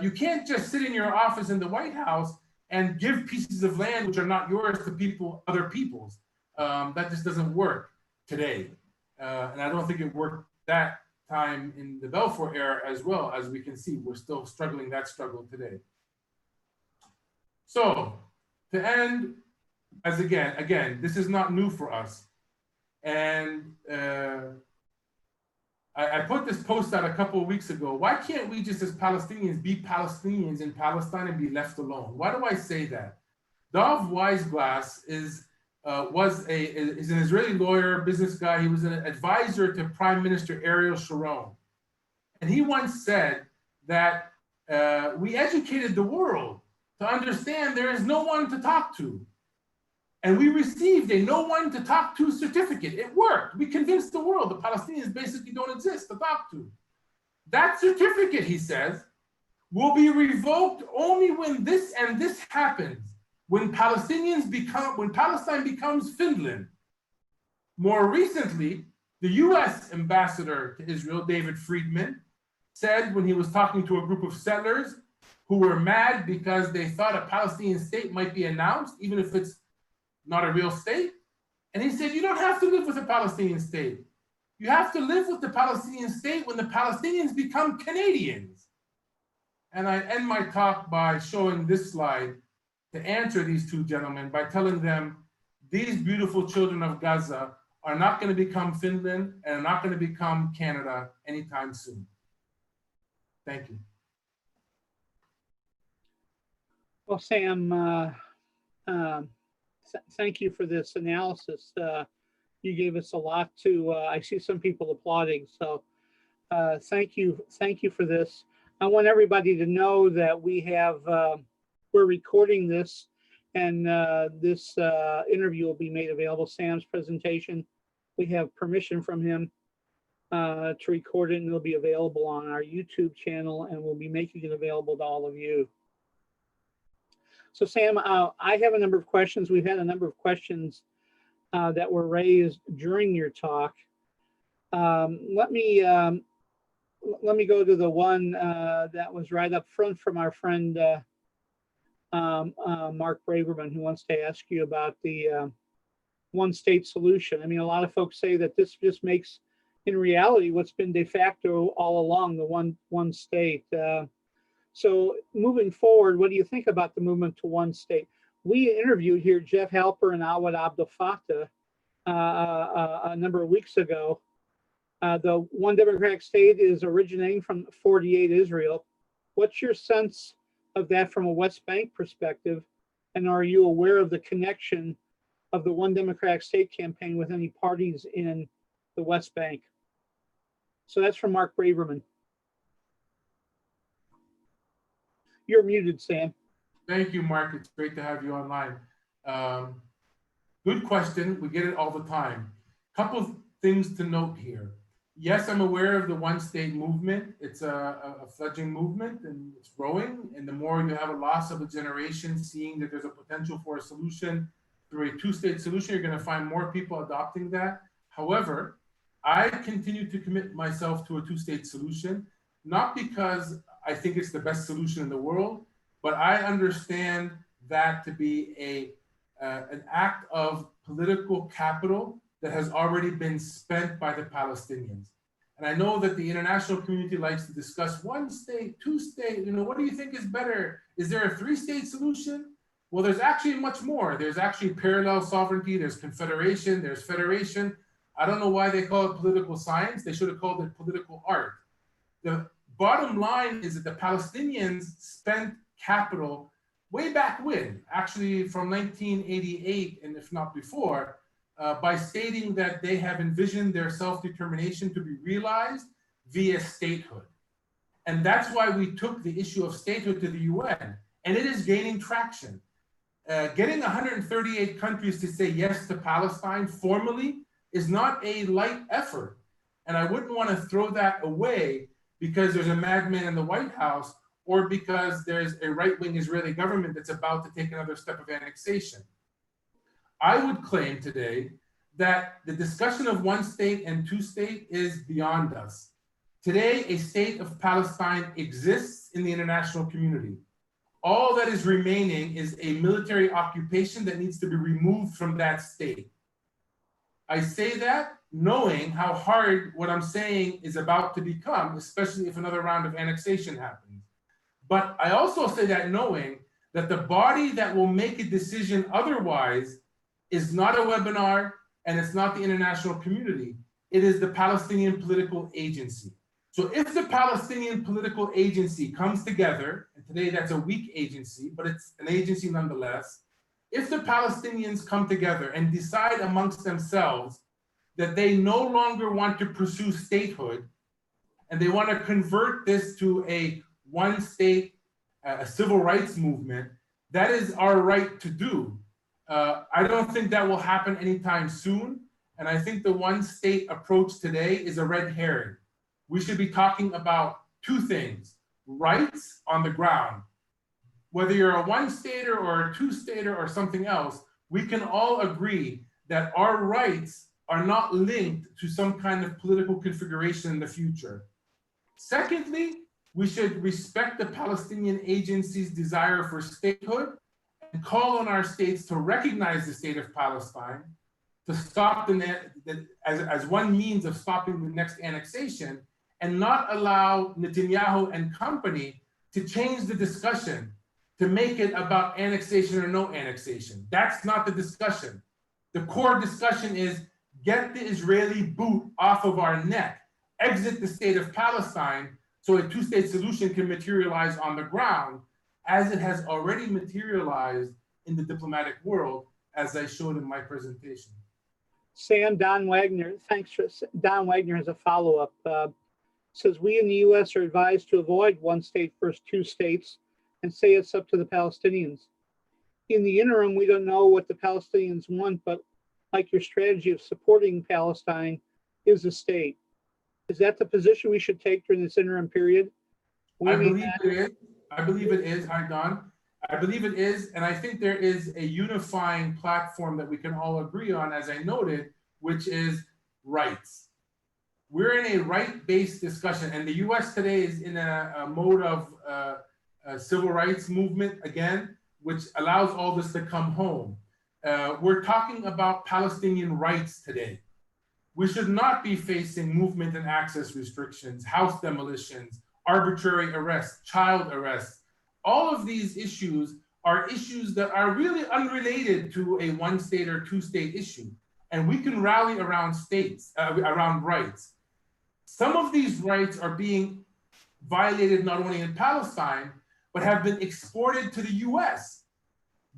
you can't just sit in your office in the White House and give pieces of land which are not yours to other people's. That just doesn't work today. And I don't think it worked that time in the Balfour era as well. As we can see, we're still struggling that struggle today. So to end, as again, this is not new for us. And I put this post out a couple of weeks ago. Why can't we just as Palestinians be Palestinians in Palestine and be left alone? Why do I say that? Dov Weisglass is an Israeli lawyer, business guy. He was an advisor to Prime Minister Ariel Sharon. And he once said that we educated the world to understand there is no one to talk to. And we received a no one to talk to certificate. It worked. We convinced the world the Palestinians basically don't exist to talk to. That certificate, he says, will be revoked only when this and this happens. When Palestine becomes Finland. More recently, the US ambassador to Israel, David Friedman, said when he was talking to a group of settlers who were mad because they thought a Palestinian state might be announced, even if it's not a real state. And he said, you don't have to live with a Palestinian state. You have to live with the Palestinian state when the Palestinians become Canadians. And I end my talk by showing this slide to answer these two gentlemen by telling them these beautiful children of Gaza are not going to become Finland and are not going to become Canada anytime soon. Thank you. Well, Sam, thank you for this analysis. You gave us a lot to, I see some people applauding, so thank you for this. I want everybody to know that we're recording this, and this interview will be made available. Sam's presentation, we have permission from him to record it, and it'll be available on our YouTube channel, and we'll be making it available to all of you. So Sam, I have a number of questions. We've had a number of questions that were raised during your talk. Let me go to the one that was right up front from our friend Mark Braverman, who wants to ask you about the one-state solution. I mean, a lot of folks say that this just makes, in reality, what's been de facto all along, the one state. So moving forward, what do you think about the movement to one state? We interviewed here Jeff Halper and Awad Abdel Fattah a number of weeks ago. The one democratic state is originating from 48 Israel. What's your sense of that from a West Bank perspective? And are you aware of the connection of the one democratic state campaign with any parties in the West Bank? So that's from Mark Braverman. You're muted, Sam. Thank you, Mark. It's great to have you online. Good question. We get it all the time. Couple of things to note here. Yes, I'm aware of the one-state movement. It's a fledgling movement, and it's growing. And the more you have a loss of a generation, seeing that there's a potential for a solution through a two-state solution, you're going to find more people adopting that. However, I continue to commit myself to a two-state solution. not because I think it's the best solution in the world, but I understand that to be an act of political capital that has already been spent by the Palestinians. And I know that the international community likes to discuss one state, two state, what do you think is better? Is there a three-state solution? Well, there's actually much more. There's actually parallel sovereignty, there's confederation, there's federation. I don't know why they call it political science. They should have called it political art. The bottom line is that the Palestinians spent capital way back when, actually from 1988, and if not before, by stating that they have envisioned their self-determination to be realized via statehood. And that's why we took the issue of statehood to the UN, and it is gaining traction. Getting 138 countries to say yes to Palestine formally is not a light effort. And I wouldn't want to throw that away because there's a madman in the White House or because there's a right-wing Israeli government that's about to take another step of annexation. I would claim today that the discussion of one state and two state is beyond us. Today, a state of Palestine exists in the international community. All that is remaining is a military occupation that needs to be removed from that state. I say that knowing how hard what I'm saying is about to become, especially if another round of annexation happens. But I also say that knowing that the body that will make a decision otherwise is not a webinar and it's not the international community. It is the Palestinian political agency. So if the Palestinian political agency comes together, and today that's a weak agency, but it's an agency nonetheless, if the Palestinians come together and decide amongst themselves that they no longer want to pursue statehood, and they want to convert this to a one state, a civil rights movement, that is our right to do. I don't think that will happen anytime soon. And I think the one state approach today is a red herring. We should be talking about two things: rights on the ground. Whether you're a one-stater or a two-stater or something else, we can all agree that our rights are not linked to some kind of political configuration in the future. Secondly, we should respect the Palestinian agency's desire for statehood and call on our states to recognize the state of Palestine, to stop as one means of stopping the next annexation, and not allow Netanyahu and company to change the discussion, to make it about annexation or no annexation. That's not the discussion. The core discussion is get the Israeli boot off of our neck, exit the state of Palestine so a two-state solution can materialize on the ground as it has already materialized in the diplomatic world, as I showed in my presentation. Sam, Don Wagner, thanks. Don Wagner has a follow-up. Says, we in the U.S. are advised to avoid one state versus two states and say it's up to the Palestinians. In the interim, we don't know what the Palestinians want, but like your strategy of supporting Palestine is a state. Is that the position we should take during this interim period? I believe it is. I believe it is. Hi, Don. I believe it is. And I think there is a unifying platform that we can all agree on, as I noted, which is rights. We're in a right-based discussion, and the U.S. today is in a mode of a civil rights movement again, which allows all this to come home. We're talking about Palestinian rights today. We should not be facing movement and access restrictions, house demolitions, arbitrary arrests, child arrests. All of these issues are issues that are really unrelated to a one-state or two-state issue, and we can rally around states, around rights. Some of these rights are being violated not only in Palestine, but have been exported to the US.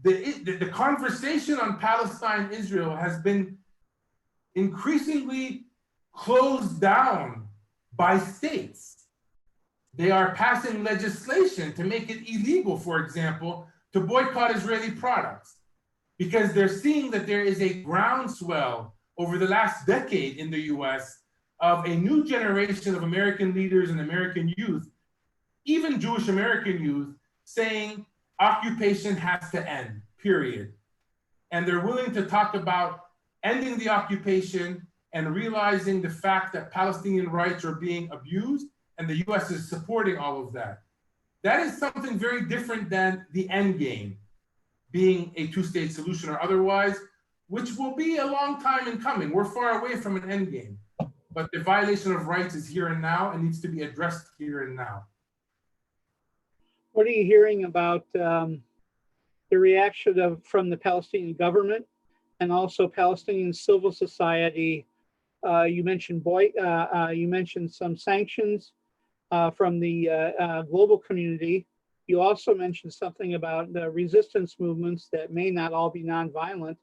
The conversation on Palestine-Israel has been increasingly closed down by states. They are passing legislation to make it illegal, for example, to boycott Israeli products, because they're seeing that there is a groundswell over the last decade in the US of a new generation of American leaders and American youth, even Jewish American youth, saying occupation has to end, period. And they're willing to talk about ending the occupation and realizing the fact that Palestinian rights are being abused and the US is supporting all of that. That is something very different than the end game being a two-state solution or otherwise, which will be a long time in coming. We're far away from an end game, but the violation of rights is here and now and needs to be addressed here and now. What are you hearing about the reaction from the Palestinian government and also Palestinian civil society? You mentioned some sanctions from the global community. You also mentioned something about the resistance movements that may not all be nonviolent.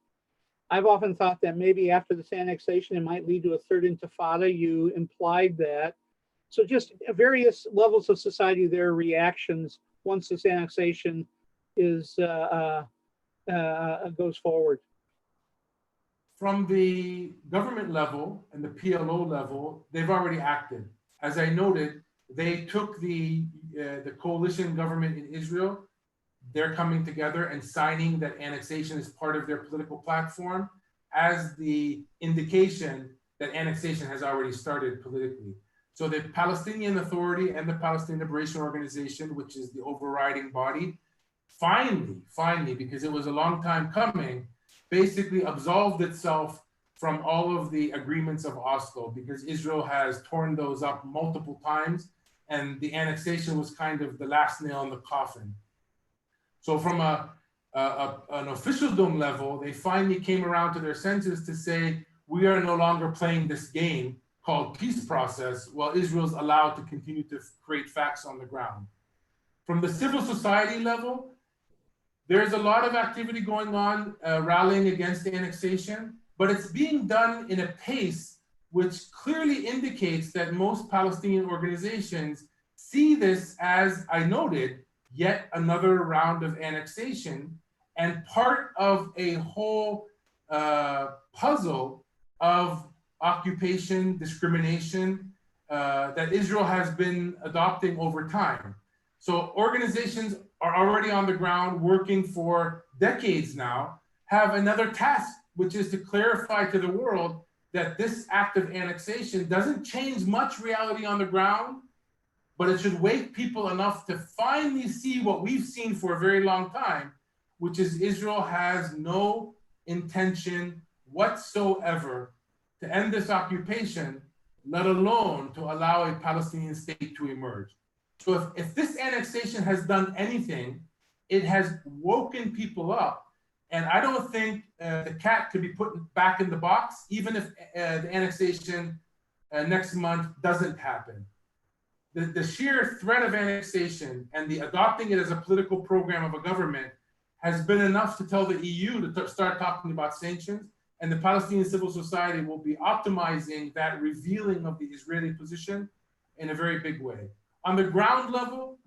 I've often thought that maybe after this annexation, it might lead to a third intifada. You implied that. So just various levels of society, their reactions once this annexation is goes forward. From the government level and the PLO level, they've already acted. As I noted, they took the coalition government in Israel. They're coming together and signing that annexation is part of their political platform as the indication that annexation has already started politically. So the Palestinian Authority and the Palestinian Liberation Organization, which is the overriding body, finally, because it was a long time coming, basically absolved itself from all of the agreements of Oslo, because Israel has torn those up multiple times, and the annexation was kind of the last nail in the coffin. So from an officialdom level, they finally came around to their senses to say, we are no longer playing this game called peace process while Israel's allowed to continue to create facts on the ground. From the civil society level, there's a lot of activity going on rallying against the annexation, but it's being done in a pace which clearly indicates that most Palestinian organizations see this as, I noted, yet another round of annexation and part of a whole puzzle of occupation, discrimination that Israel has been adopting over time. So organizations are already on the ground working for decades now, have another task, which is to clarify to the world that this act of annexation doesn't change much reality on the ground, but it should wake people enough to finally see what we've seen for a very long time, which is Israel has no intention whatsoever to end this occupation, let alone to allow a Palestinian state to emerge. So if this annexation has done anything, it has woken people up. And I don't think the cat could be put back in the box, even if the annexation next month doesn't happen. The sheer threat of annexation and the adopting it as a political program of a government has been enough to tell the EU to start talking about sanctions, and the Palestinian civil society will be optimizing that revealing of the Israeli position in a very big way. On the ground level,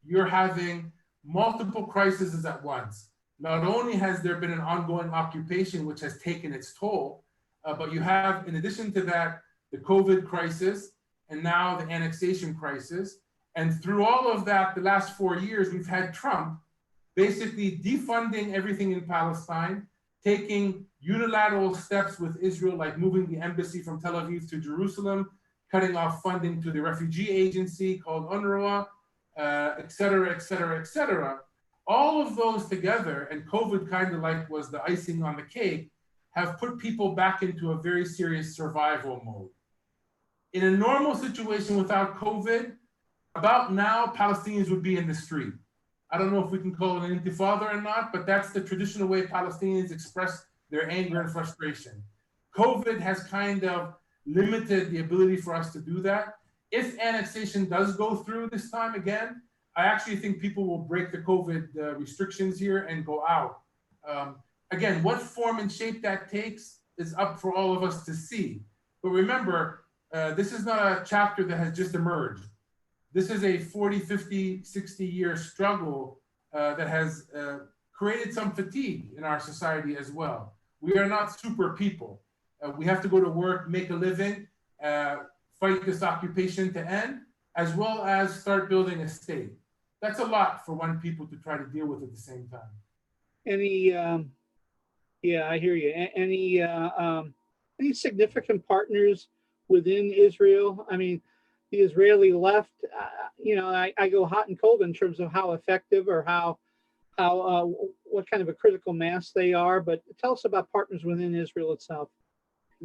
you're having multiple crises at once. Not only has there been an ongoing occupation, which has taken its toll, but you have, in addition to that, the COVID crisis, and now the annexation crisis. And through all of that, the last 4 years, we've had Trump basically defunding everything in Palestine, taking unilateral steps with Israel, like moving the embassy from Tel Aviv to Jerusalem, cutting off funding to the refugee agency called UNRWA, et cetera, et cetera, et cetera. All of those together, and COVID kind of like was the icing on the cake, have put people back into a very serious survival mode. In a normal situation without COVID, about now, Palestinians would be in the street. I don't know if we can call it an intifada or not, but that's the traditional way Palestinians express their anger and frustration. COVID has kind of limited the ability for us to do that. If annexation does go through this time again, I actually think people will break the COVID restrictions here and go out. Again, what form and shape that takes is up for all of us to see. But remember, this is not a chapter that has just emerged. This is a 40, 50, 60-year struggle that has created some fatigue in our society as well. We are not super people. We have to go to work, make a living, fight this occupation to end, as well as start building a state. That's a lot for one people to try to deal with at the same time. Yeah, I hear you. Any significant partners within Israel? I mean, the Israeli left, I go hot and cold in terms of how effective or how what kind of a critical mass they are. But tell us about partners within Israel itself,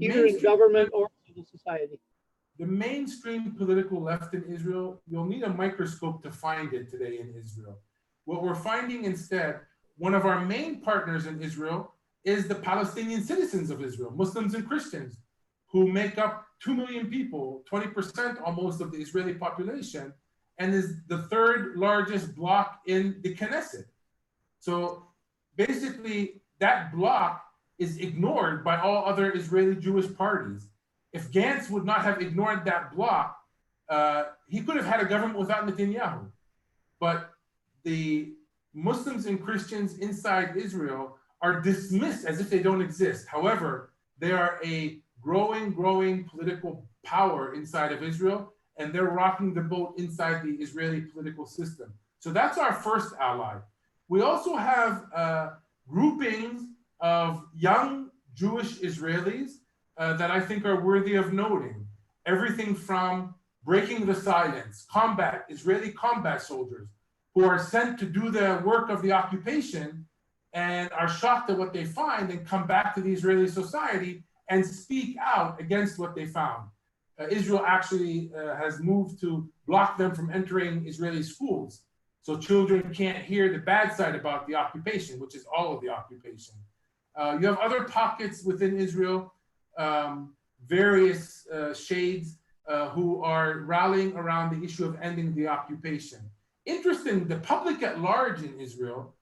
either in government or civil society. The mainstream political left in Israel, you'll need a microscope to find it today in Israel. What we're finding instead, one of our main partners in Israel is the Palestinian citizens of Israel, Muslims and Christians, who make up 2 million people, 20% almost of the Israeli population, and is the third largest bloc in the Knesset. So basically, that bloc is ignored by all other Israeli Jewish parties. If Gantz would not have ignored that bloc, he could have had a government without Netanyahu. But the Muslims and Christians inside Israel are dismissed as if they don't exist. However, they are a growing political power inside of Israel, and they're rocking the boat inside the Israeli political system. So that's our first ally. We also have groupings of young Jewish Israelis that I think are worthy of noting. Everything from breaking the silence, Israeli combat soldiers who are sent to do the work of the occupation and are shocked at what they find and come back to the Israeli society and speak out against what they found. Israel actually has moved to block them from entering Israeli schools. So children can't hear the bad side about the occupation, which is all of the occupation. You have other pockets within Israel, various shades who are rallying around the issue of ending the occupation. Interesting, the public at large in Israel,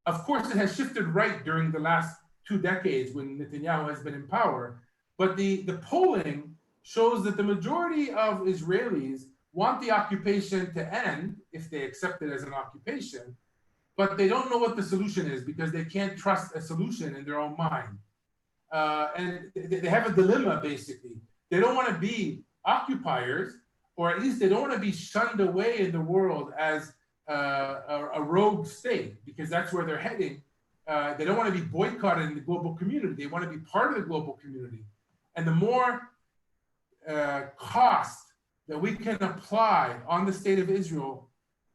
of course, it has shifted right during the last 2 decades when Netanyahu has been in power, but the polling shows that the majority of Israelis want the occupation to end if they accept it as an occupation, but they don't know what the solution is because they can't trust a solution in their own mind. And they have a dilemma, basically. They don't want to be occupiers, or at least they don't want to be shunned away in the world as a rogue state, because that's where they're heading. They don't want to be boycotted in the global community. They want to be part of the global community. And the more cost that we can apply on the state of Israel,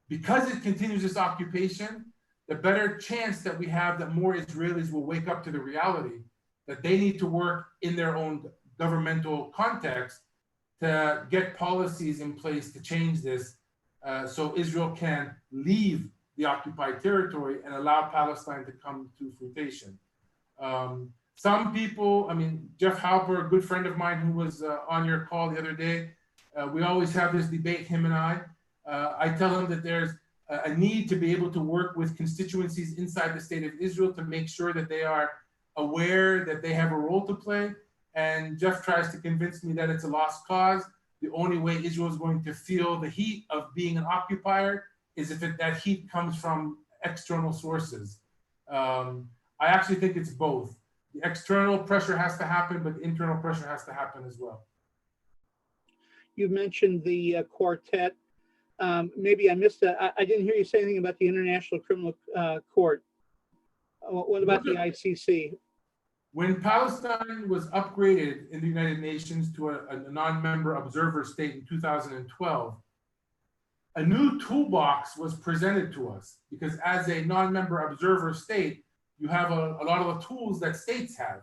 because it continues this occupation, the better chance that we have that more Israelis will wake up to the reality that they need to work in their own governmental context to get policies in place to change this so Israel can leave the occupied territory and allow Palestine to come to fruition. Some people, Jeff Halper, a good friend of mine who was on your call the other day, we always have this debate, him and I tell him that there's a need to be able to work with constituencies inside the state of Israel to make sure that they are aware that they have a role to play. And Jeff tries to convince me that it's a lost cause. The only way Israel is going to feel the heat of being an occupier is if that heat comes from external sources. I actually think it's both. The external pressure has to happen, but the internal pressure has to happen as well. You mentioned the quartet. Maybe I missed that. I didn't hear you say anything about the International Criminal Court. What about the ICC? When Palestine was upgraded in the United Nations to a non-member observer state in 2012, a new toolbox was presented to us, because as a non-member observer state, you have a lot of the tools that states have.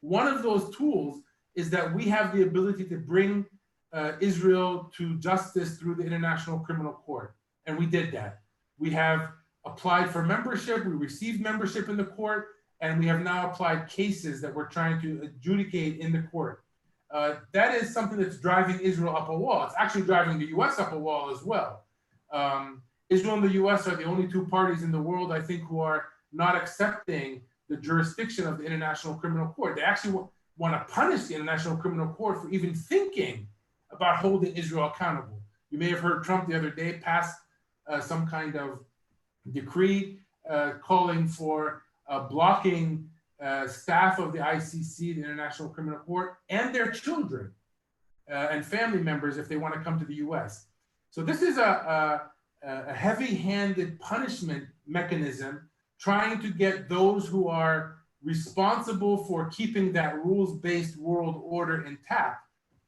One of those tools is that we have the ability to bring Israel to justice through the International Criminal Court. And we did that. We have applied for membership, we received membership in the court, and we have now applied cases that we're trying to adjudicate in the court. That is something that's driving Israel up a wall. It's actually driving the US up a wall as well. Israel and the US are the only 2 parties in the world, I think, who are not accepting the jurisdiction of the International Criminal Court. They actually want to punish the International Criminal Court for even thinking about holding Israel accountable. You may have heard Trump the other day pass some kind of decree calling for blocking staff of the ICC, the International Criminal Court, and their children and family members if they want to come to the US. So this is a heavy-handed punishment mechanism trying to get those who are responsible for keeping that rules-based world order intact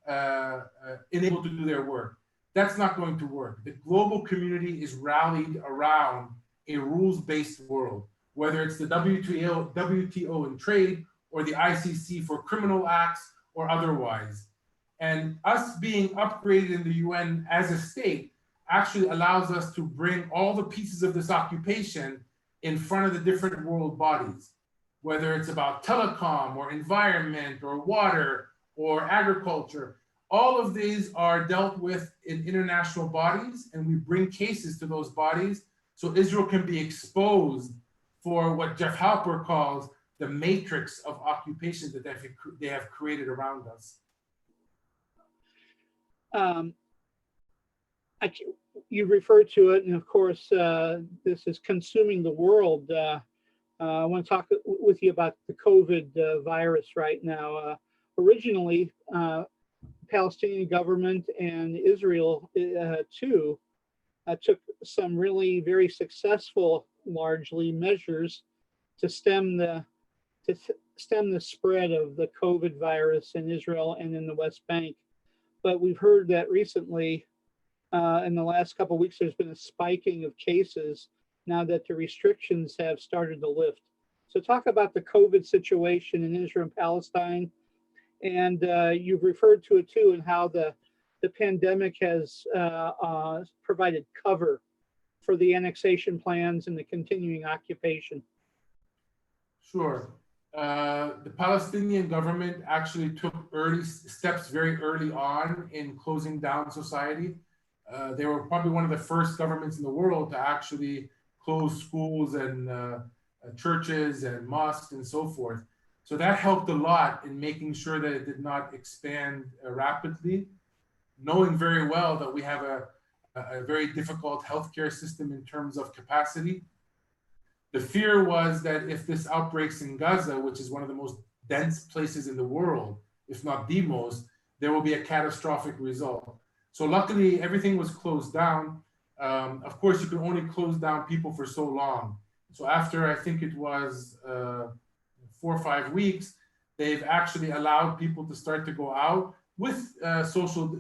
unable to do their work. That's not going to work. The global community is rallied around a rules-based world, whether it's the WTO in trade or the ICC for criminal acts or otherwise. And us being upgraded in the UN as a state actually allows us to bring all the pieces of this occupation in front of the different world bodies, whether it's about telecom or environment or water or agriculture. All of these are dealt with in international bodies, and we bring cases to those bodies so Israel can be exposed for what Jeff Halper calls the matrix of occupation that they have created around us. You referred to it, and of course, this is consuming the world. I want to talk with you about the COVID virus right now. Originally, Palestinian government and Israel too took some really very successful, largely measures to stem the spread of the COVID virus in Israel and in the West Bank. But we've heard that recently, in the last couple of weeks, there's been a spiking of cases now that the restrictions have started to lift. So talk about the COVID situation in Israel and Palestine. And you've referred to it too, and how the pandemic has provided cover for the annexation plans and the continuing occupation. Sure. The Palestinian government actually took early steps very early on in closing down society. They were probably one of the first governments in the world to actually close schools and churches and mosques and so forth. So that helped a lot in making sure that it did not expand rapidly, knowing very well that we have a very difficult healthcare system in terms of capacity. The fear was that if this outbreaks in Gaza, which is one of the most dense places in the world, if not the most, there will be a catastrophic result. So luckily, everything was closed down. Of course, you can only close down people for so long. So after, I think it was 4 or 5 weeks, they've actually allowed people to start to go out with social,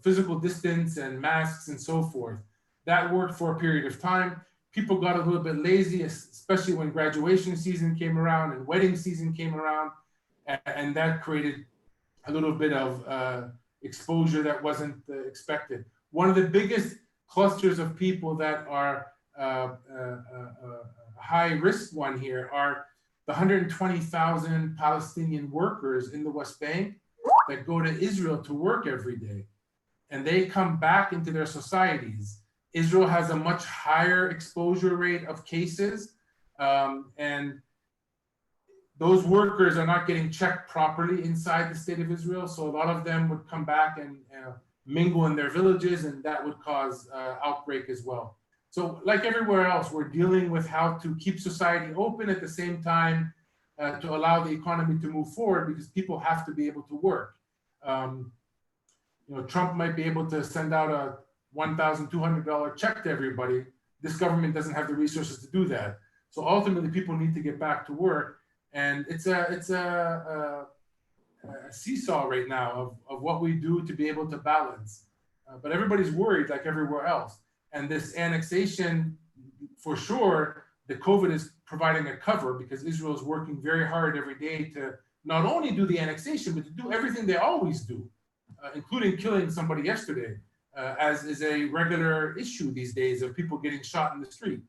physical distance and masks and so forth. That worked for a period of time. People got a little bit lazy, especially when graduation season came around and wedding season came around, and that created a little bit of exposure that wasn't expected. One of the biggest clusters of people that are high risk one here are the 120,000 Palestinian workers in the West Bank that go to Israel to work every day, and they come back into their societies. Israel has a much higher exposure rate of cases, and those workers are not getting checked properly inside the state of Israel. So a lot of them would come back and mingle in their villages, and that would cause outbreak as well. So like everywhere else, we're dealing with how to keep society open at the same time to allow the economy to move forward, because people have to be able to work. Trump might be able to send out a $1,200 check to everybody. This government doesn't have the resources to do that. So ultimately, people need to get back to work, and it's a seesaw right now of what we do to be able to balance. But everybody's worried, like everywhere else. And this annexation, for sure, the COVID is providing a cover, because Israel is working very hard every day to not only do the annexation, but to do everything they always do, including killing somebody yesterday. As is a regular issue these days of people getting shot in the street.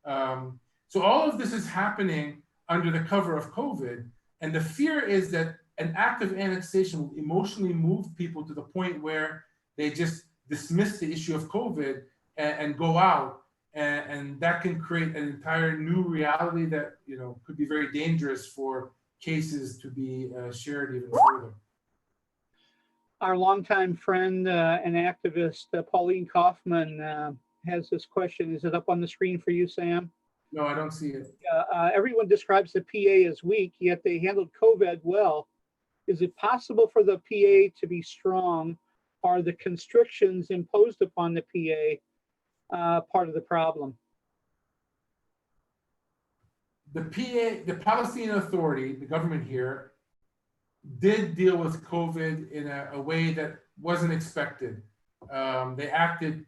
So all of this is happening under the cover of COVID. And the fear is that an act of annexation will emotionally move people to the point where they just dismiss the issue of COVID and go out. And that can create an entire new reality that could be very dangerous for cases to be shared even further. Our longtime friend and activist, Pauline Kaufman, has this question. Is it up on the screen for you, Sam? No, I don't see it. Everyone describes the PA as weak, yet they handled COVID well. Is it possible for the PA to be strong? Are the constrictions imposed upon the PA part of the problem? The Palestinian Authority, the government here, did deal with COVID in a way that wasn't expected. They acted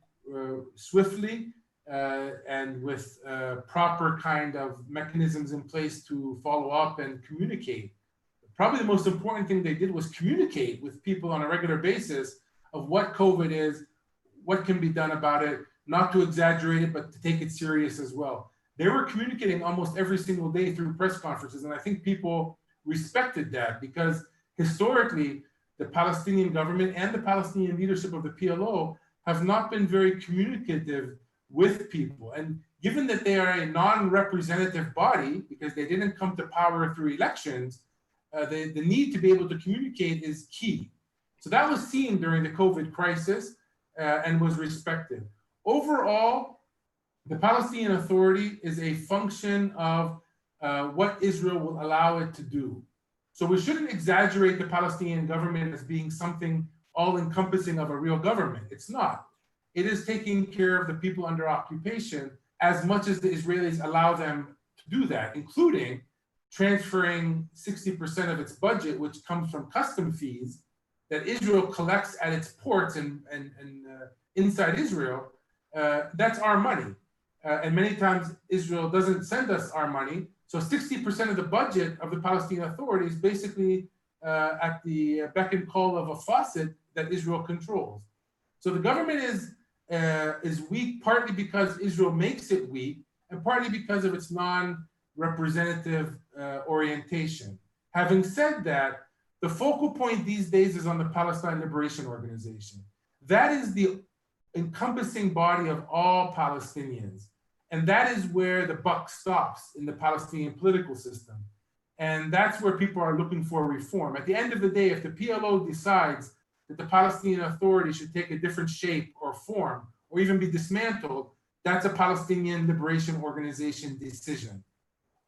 swiftly and with proper kind of mechanisms in place to follow up and communicate. Probably the most important thing they did was communicate with people on a regular basis of what COVID is, what can be done about it, not to exaggerate it, but to take it serious as well. They were communicating almost every single day through press conferences, and I think people respected that because historically, the Palestinian government and the Palestinian leadership of the PLO have not been very communicative with people. And given that they are a non-representative body, because they didn't come to power through elections, the need to be able to communicate is key. So that was seen during the COVID crisis and was respected. Overall, the Palestinian Authority is a function of what Israel will allow it to do. So we shouldn't exaggerate the Palestinian government as being something all-encompassing of a real government. It's not. It is taking care of the people under occupation as much as the Israelis allow them to do that, including transferring 60% of its budget, which comes from custom fees that Israel collects at its ports and inside Israel. That's our money. And many times Israel doesn't send us our money. So 60% of the budget of the Palestinian Authority is basically at the beck and call of a faucet that Israel controls. So the government is weak partly because Israel makes it weak and partly because of its non-representative orientation. Having said that, the focal point these days is on the Palestine Liberation Organization. That is the encompassing body of all Palestinians. And that is where the buck stops in the Palestinian political system. And that's where people are looking for reform. At the end of the day, if the PLO decides that the Palestinian Authority should take a different shape or form, or even be dismantled, that's a Palestinian Liberation Organization decision.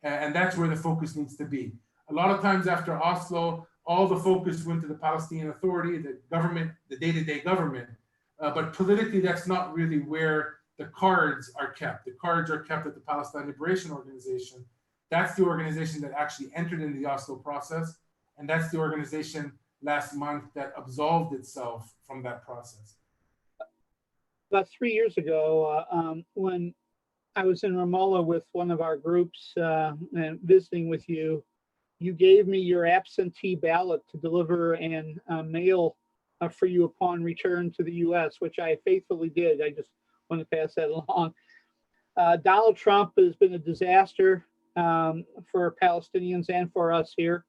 And that's where the focus needs to be. A lot of times after Oslo, all the focus went to the Palestinian Authority, the government, the day-to-day government. But politically, that's not really where the cards are kept. The cards are kept at the Palestine Liberation Organization. That's the organization that actually entered into the Oslo process. And that's the organization last month that absolved itself from that process. About 3 years ago, when I was in Ramallah with one of our groups and visiting with you, you gave me your absentee ballot to deliver and mail for you upon return to the U.S., which I faithfully did. I just want to pass that along. Donald Trump has been a disaster for Palestinians and for us here.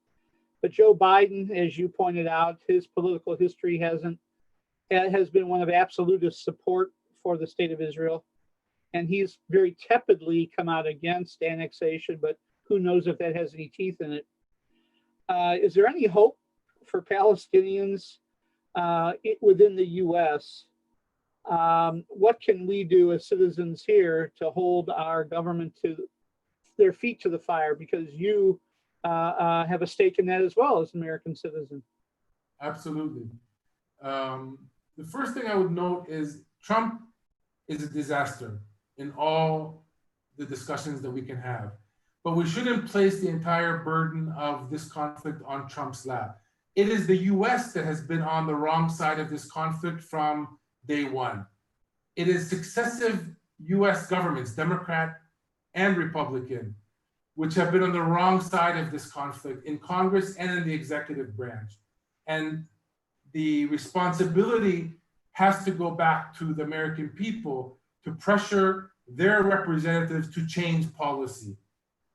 But Joe Biden, as you pointed out, his political history has been one of absolutist support for the state of Israel. And he's very tepidly come out against annexation, but who knows if that has any teeth in it. Is there any hope for Palestinians within the U.S.? What can we do as citizens here to hold our government to their feet to the fire? Because you have a stake in that as well as an American citizen. Absolutely. The first thing I would note is Trump is a disaster in all the discussions that we can have. But we shouldn't place the entire burden of this conflict on Trump's lap. It is the US that has been on the wrong side of this conflict from day one. It is successive US governments, Democrat and Republican, which have been on the wrong side of this conflict in Congress and in the executive branch. And the responsibility has to go back to the American people to pressure their representatives to change policy.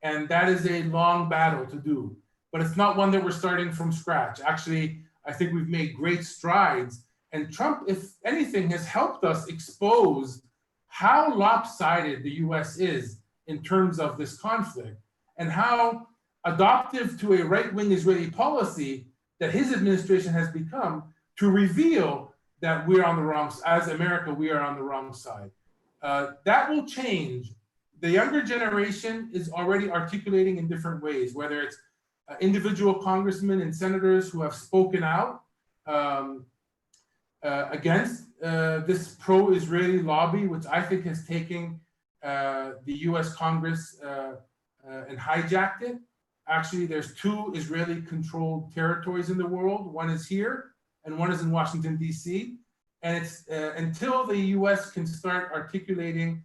And that is a long battle to do, but it's not one that we're starting from scratch. Actually, I think we've made great strides. And Trump, if anything, has helped us expose how lopsided the US is in terms of this conflict and how adoptive to a right-wing Israeli policy that his administration has become to reveal that we're on the wrong, as America, we are on the wrong side. That will change. The younger generation is already articulating in different ways, whether it's individual congressmen and senators who have spoken out against this pro-Israeli lobby, which I think has taken the US Congress and hijacked it. Actually, there's 2 Israeli-controlled territories in the world. One is here, and one is in Washington, D.C. And it's until the U.S. can start articulating,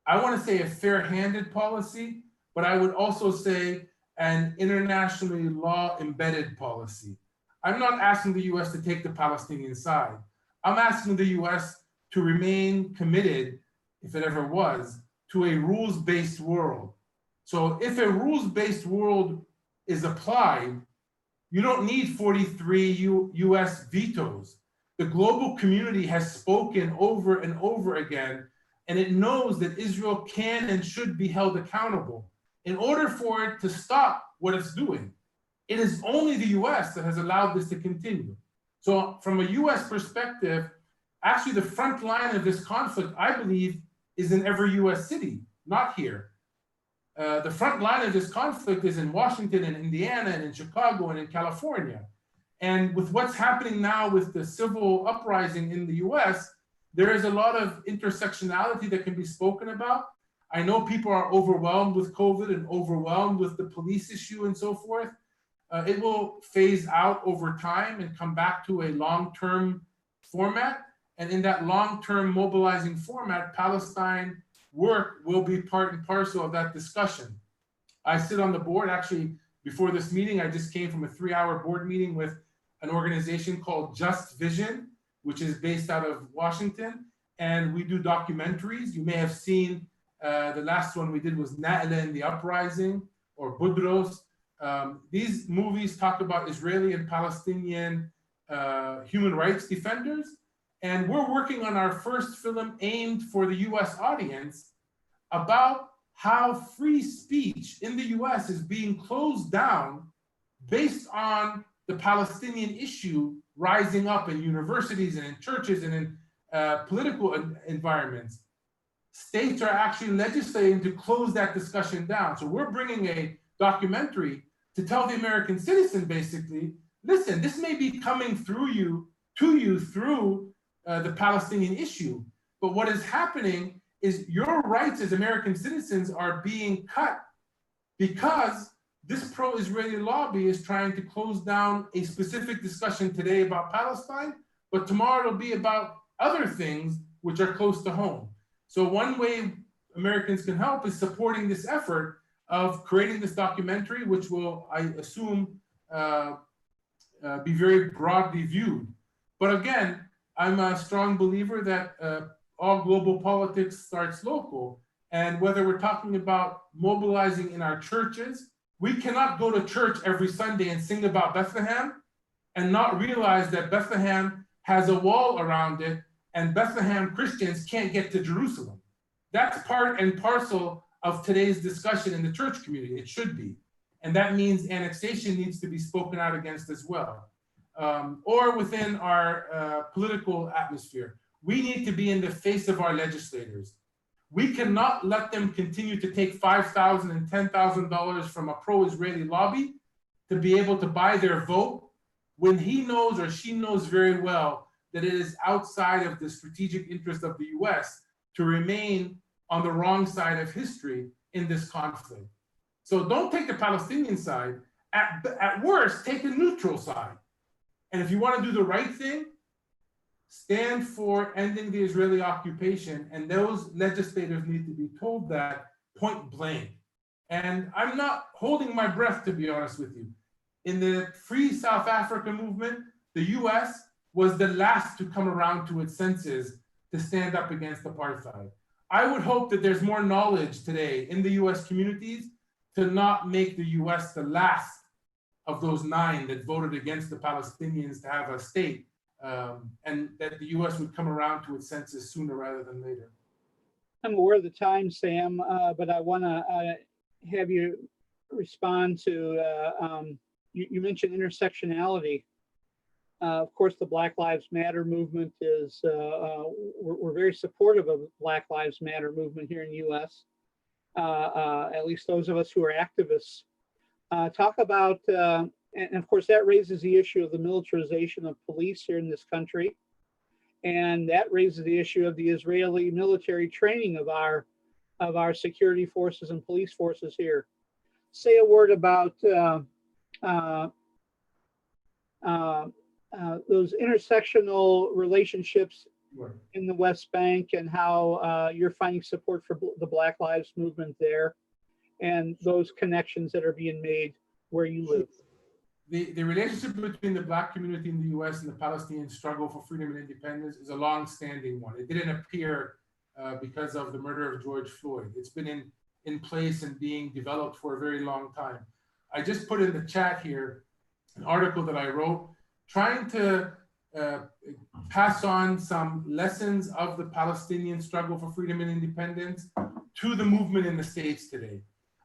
I want to say a fair-handed policy, but I would also say an internationally law-embedded policy. I'm not asking the U.S. to take the Palestinian side. I'm asking the U.S. to remain committed, if it ever was, to a rules-based world. So if a rules-based world is applied, you don't need 43 US vetoes. The global community has spoken over and over again, and it knows that Israel can and should be held accountable. In order for it to stop what it's doing, it is only the US that has allowed this to continue. So from a US perspective, actually the front line of this conflict, I believe, is in every US city, not here. The front line of this conflict is in Washington and Indiana and in Chicago and in California. And with what's happening now with the civil uprising in the US, there is a lot of intersectionality that can be spoken about. I know people are overwhelmed with COVID and overwhelmed with the police issue and so forth. It will phase out over time and come back to a long-term format. And in that long-term mobilizing format, Palestine work will be part and parcel of that discussion. I sit on the board. Actually, before this meeting, I just came from a 3-hour board meeting with an organization called Just Vision, which is based out of Washington. And we do documentaries. You may have seen the last one we did was Na'ila and the Uprising, or Budros. These movies talk about Israeli and Palestinian human rights defenders. And we're working on our first film aimed for the US audience about how free speech in the US is being closed down based on the Palestinian issue rising up in universities and in churches and in political environments. States are actually legislating to close that discussion down. So we're bringing a documentary to tell the American citizen, basically, listen, this may be coming through you, to you through the Palestinian issue. But what is happening is your rights as American citizens are being cut because this pro-Israeli lobby is trying to close down a specific discussion today about Palestine, but tomorrow it'll be about other things which are close to home. So one way Americans can help is supporting this effort of creating this documentary, which will, I assume, be very broadly viewed. But again, I'm a strong believer that all global politics starts local. And whether we're talking about mobilizing in our churches, we cannot go to church every Sunday and sing about Bethlehem and not realize that Bethlehem has a wall around it and Bethlehem Christians can't get to Jerusalem. That's part and parcel of today's discussion in the church community. It should be. And that means annexation needs to be spoken out against as well. Or within our political atmosphere. We need to be in the face of our legislators. We cannot let them continue to take $5,000 and $10,000 from a pro-Israeli lobby to be able to buy their vote when he knows or she knows very well that it is outside of the strategic interest of the US to remain on the wrong side of history in this conflict. So don't take the Palestinian side. At worst, take a neutral side. And if you want to do the right thing, stand for ending the Israeli occupation, and those legislators need to be told that point blank. And I'm not holding my breath, to be honest with you. In the Free South Africa movement, the US was the last to come around to its senses to stand up against apartheid. I would hope that there's more knowledge today in the US communities to not make the US the last of those 9 that voted against the Palestinians to have a state, and that the US would come around to its senses sooner rather than later. I'm aware of the time, Sam, but I want to have you respond to, you mentioned intersectionality. Of course, the Black Lives Matter movement is, we're very supportive of the Black Lives Matter movement here in the US, at least those of us who are activists. Talk about, and of course that raises the issue of the militarization of police here in this country. And that raises the issue of the Israeli military training of our security forces and police forces here. say a word about those intersectional relationships Right. in the West Bank and how you're finding support for the Black Lives Movement there and those connections that are being made where you live. The relationship between the Black community in the US and the Palestinian struggle for freedom and independence is a long-standing one. It didn't appear because of the murder of George Floyd. It's been in place and being developed for a very long time. I just put in the chat here an article that I wrote trying to pass on some lessons of the Palestinian struggle for freedom and independence to the movement in the States today.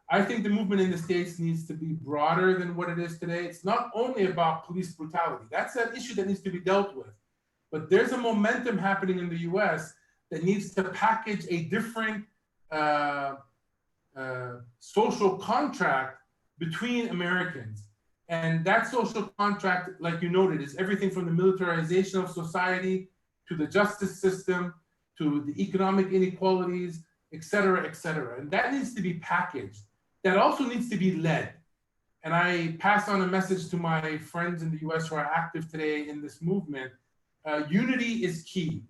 I think the movement in the States needs to be broader than what it is today. It's not only about police brutality. That's an issue that needs to be dealt with. But there's a momentum happening in the US that needs to package a different social contract between Americans. And that social contract, like you noted, is everything from the militarization of society to the justice system, to the economic inequalities, et cetera, et cetera. And that needs to be packaged. That also needs to be led. And I pass on a message to my friends in the US who are active today in this movement. Unity is key.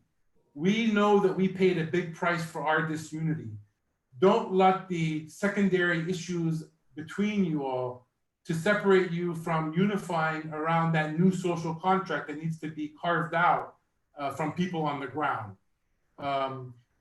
We know that we paid a big price for our disunity. Don't let the secondary issues between you all to separate you from unifying around that new social contract that needs to be carved out from people on the ground.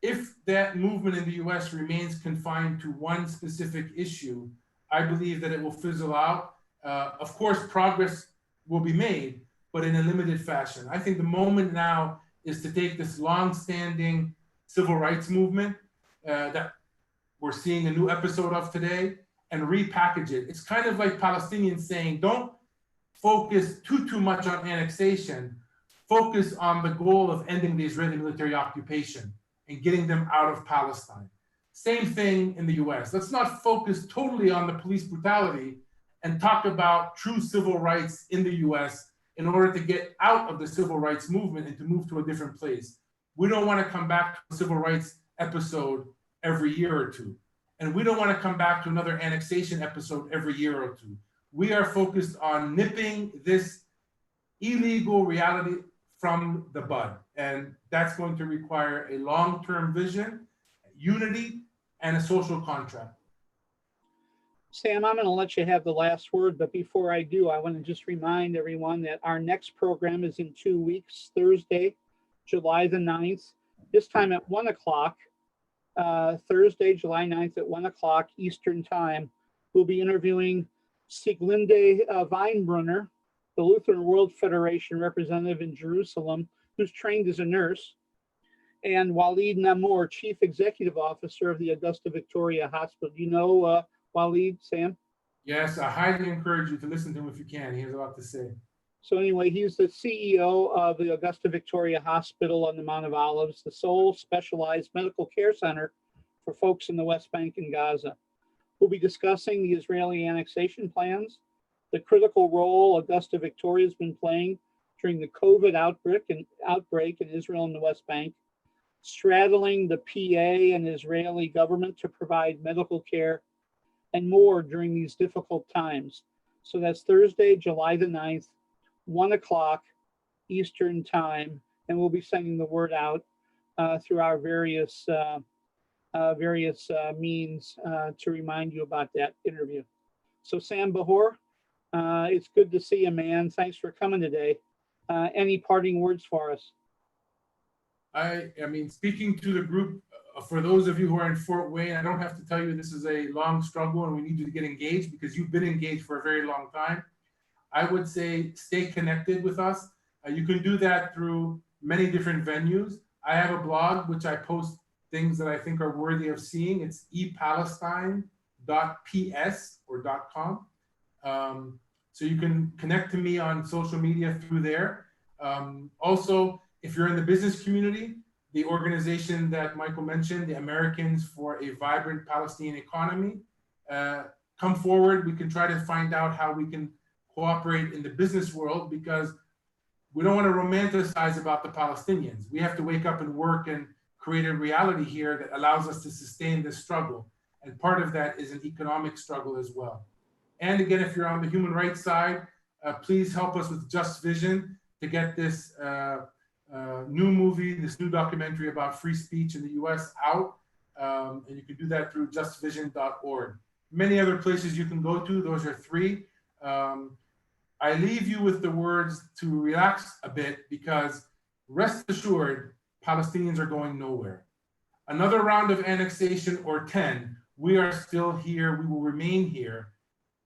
If that movement in the US remains confined to one specific issue, I believe that it will fizzle out. Of course, progress will be made, but in a limited fashion. I think the moment now is to take this long-standing civil rights movement that we're seeing a new episode of today and repackage it. It's kind of like Palestinians saying, don't focus too much on annexation, focus on the goal of ending the Israeli military occupation and getting them out of Palestine. Same thing in the US. Let's not focus totally on the police brutality and talk about true civil rights in the US in order to get out of the civil rights movement and to move to a different place. We don't want to come back to a civil rights episode every year or two. And we don't want to come back to another annexation episode every year or two. We are focused on nipping this illegal reality from the bud. And that's going to require a long-term vision, unity, and a social contract. Sam, I'm going to let you have the last word, but before I do, I want to just remind everyone that our next program is in 2 weeks, Thursday, July the 9th, this time at 1 o'clock. Thursday, July 9th at 1 o'clock Eastern Time. We'll be interviewing Sieglinde Weinbrunner, the Lutheran World Federation representative in Jerusalem, who's trained as a nurse, and Walid Namour, Chief Executive Officer of the Augusta Victoria Hospital. Do you know Walid, Sam? Yes, I highly encourage you to listen to him if you can. He has a lot to say. So anyway, he's the CEO of the Augusta Victoria Hospital on the Mount of Olives, the sole specialized medical care center for folks in the West Bank and Gaza. We'll be discussing the Israeli annexation plans, the critical role Augusta Victoria has been playing during the COVID outbreak in Israel and the West Bank, straddling the PA and Israeli government to provide medical care, and more during these difficult times. So that's Thursday, July the 9th, 1 o'clock Eastern Time, and we'll be sending the word out through our various means to remind you about that interview. So Sam Bahour, it's good to see you, man. Thanks for coming today. Any parting words for us? I mean, speaking to the group, for those of you who are in Fort Wayne, I don't have to tell you this is a long struggle and we need you to get engaged because you've been engaged for a very long time. I would say stay connected with us. You can do that through many different venues. I have a blog which I post things that I think are worthy of seeing. It's epalestine.ps or .com. So you can connect to me on social media through there. Also, if you're in the business community, the organization that Michael mentioned, the Americans for a Vibrant Palestinian Economy, come forward. We can try to find out how we can cooperate in the business world because we don't want to romanticize about the Palestinians. We have to wake up and work and create a reality here that allows us to sustain this struggle. And part of that is an economic struggle as well. And again, if you're on the human rights side, please help us with Just Vision to get this new movie, this new documentary about free speech in the US out. And you can do that through justvision.org. Many other places you can go to, those are 3. I leave you with the words to relax a bit, because rest assured, Palestinians are going nowhere. Another round of annexation or 10, we are still here, we will remain here.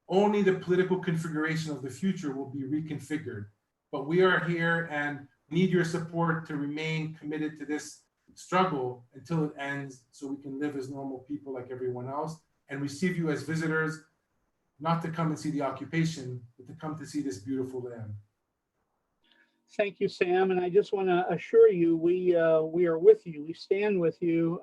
Only the political configuration of the future will be reconfigured. But we are here and need your support to remain committed to this struggle until it ends, so we can live as normal people like everyone else and receive you as visitors, not to come and see the occupation, but to come to see this beautiful land. Thank you, Sam. And I just want to assure you, we are with you. We stand with you,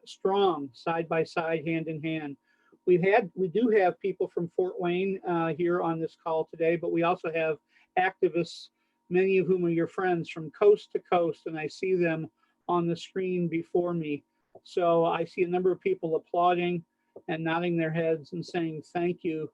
strong, side by side, hand in hand. We do have people from Fort Wayne here on this call today, but we also have activists, many of whom are your friends, from coast to coast, and I see them on the screen before me. So I see a number of people applauding and nodding their heads and saying thank you,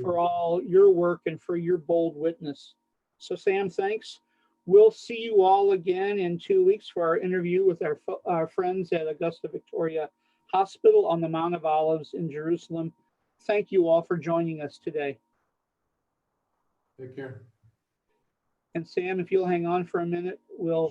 for all your work and for your bold witness. So Sam, thanks. We'll see you all again in 2 weeks for our interview with our friends at Augusta Victoria Hospital on the Mount of Olives in Jerusalem. Thank you all for joining us today. Take care. And Sam, if you'll hang on for a minute, we'll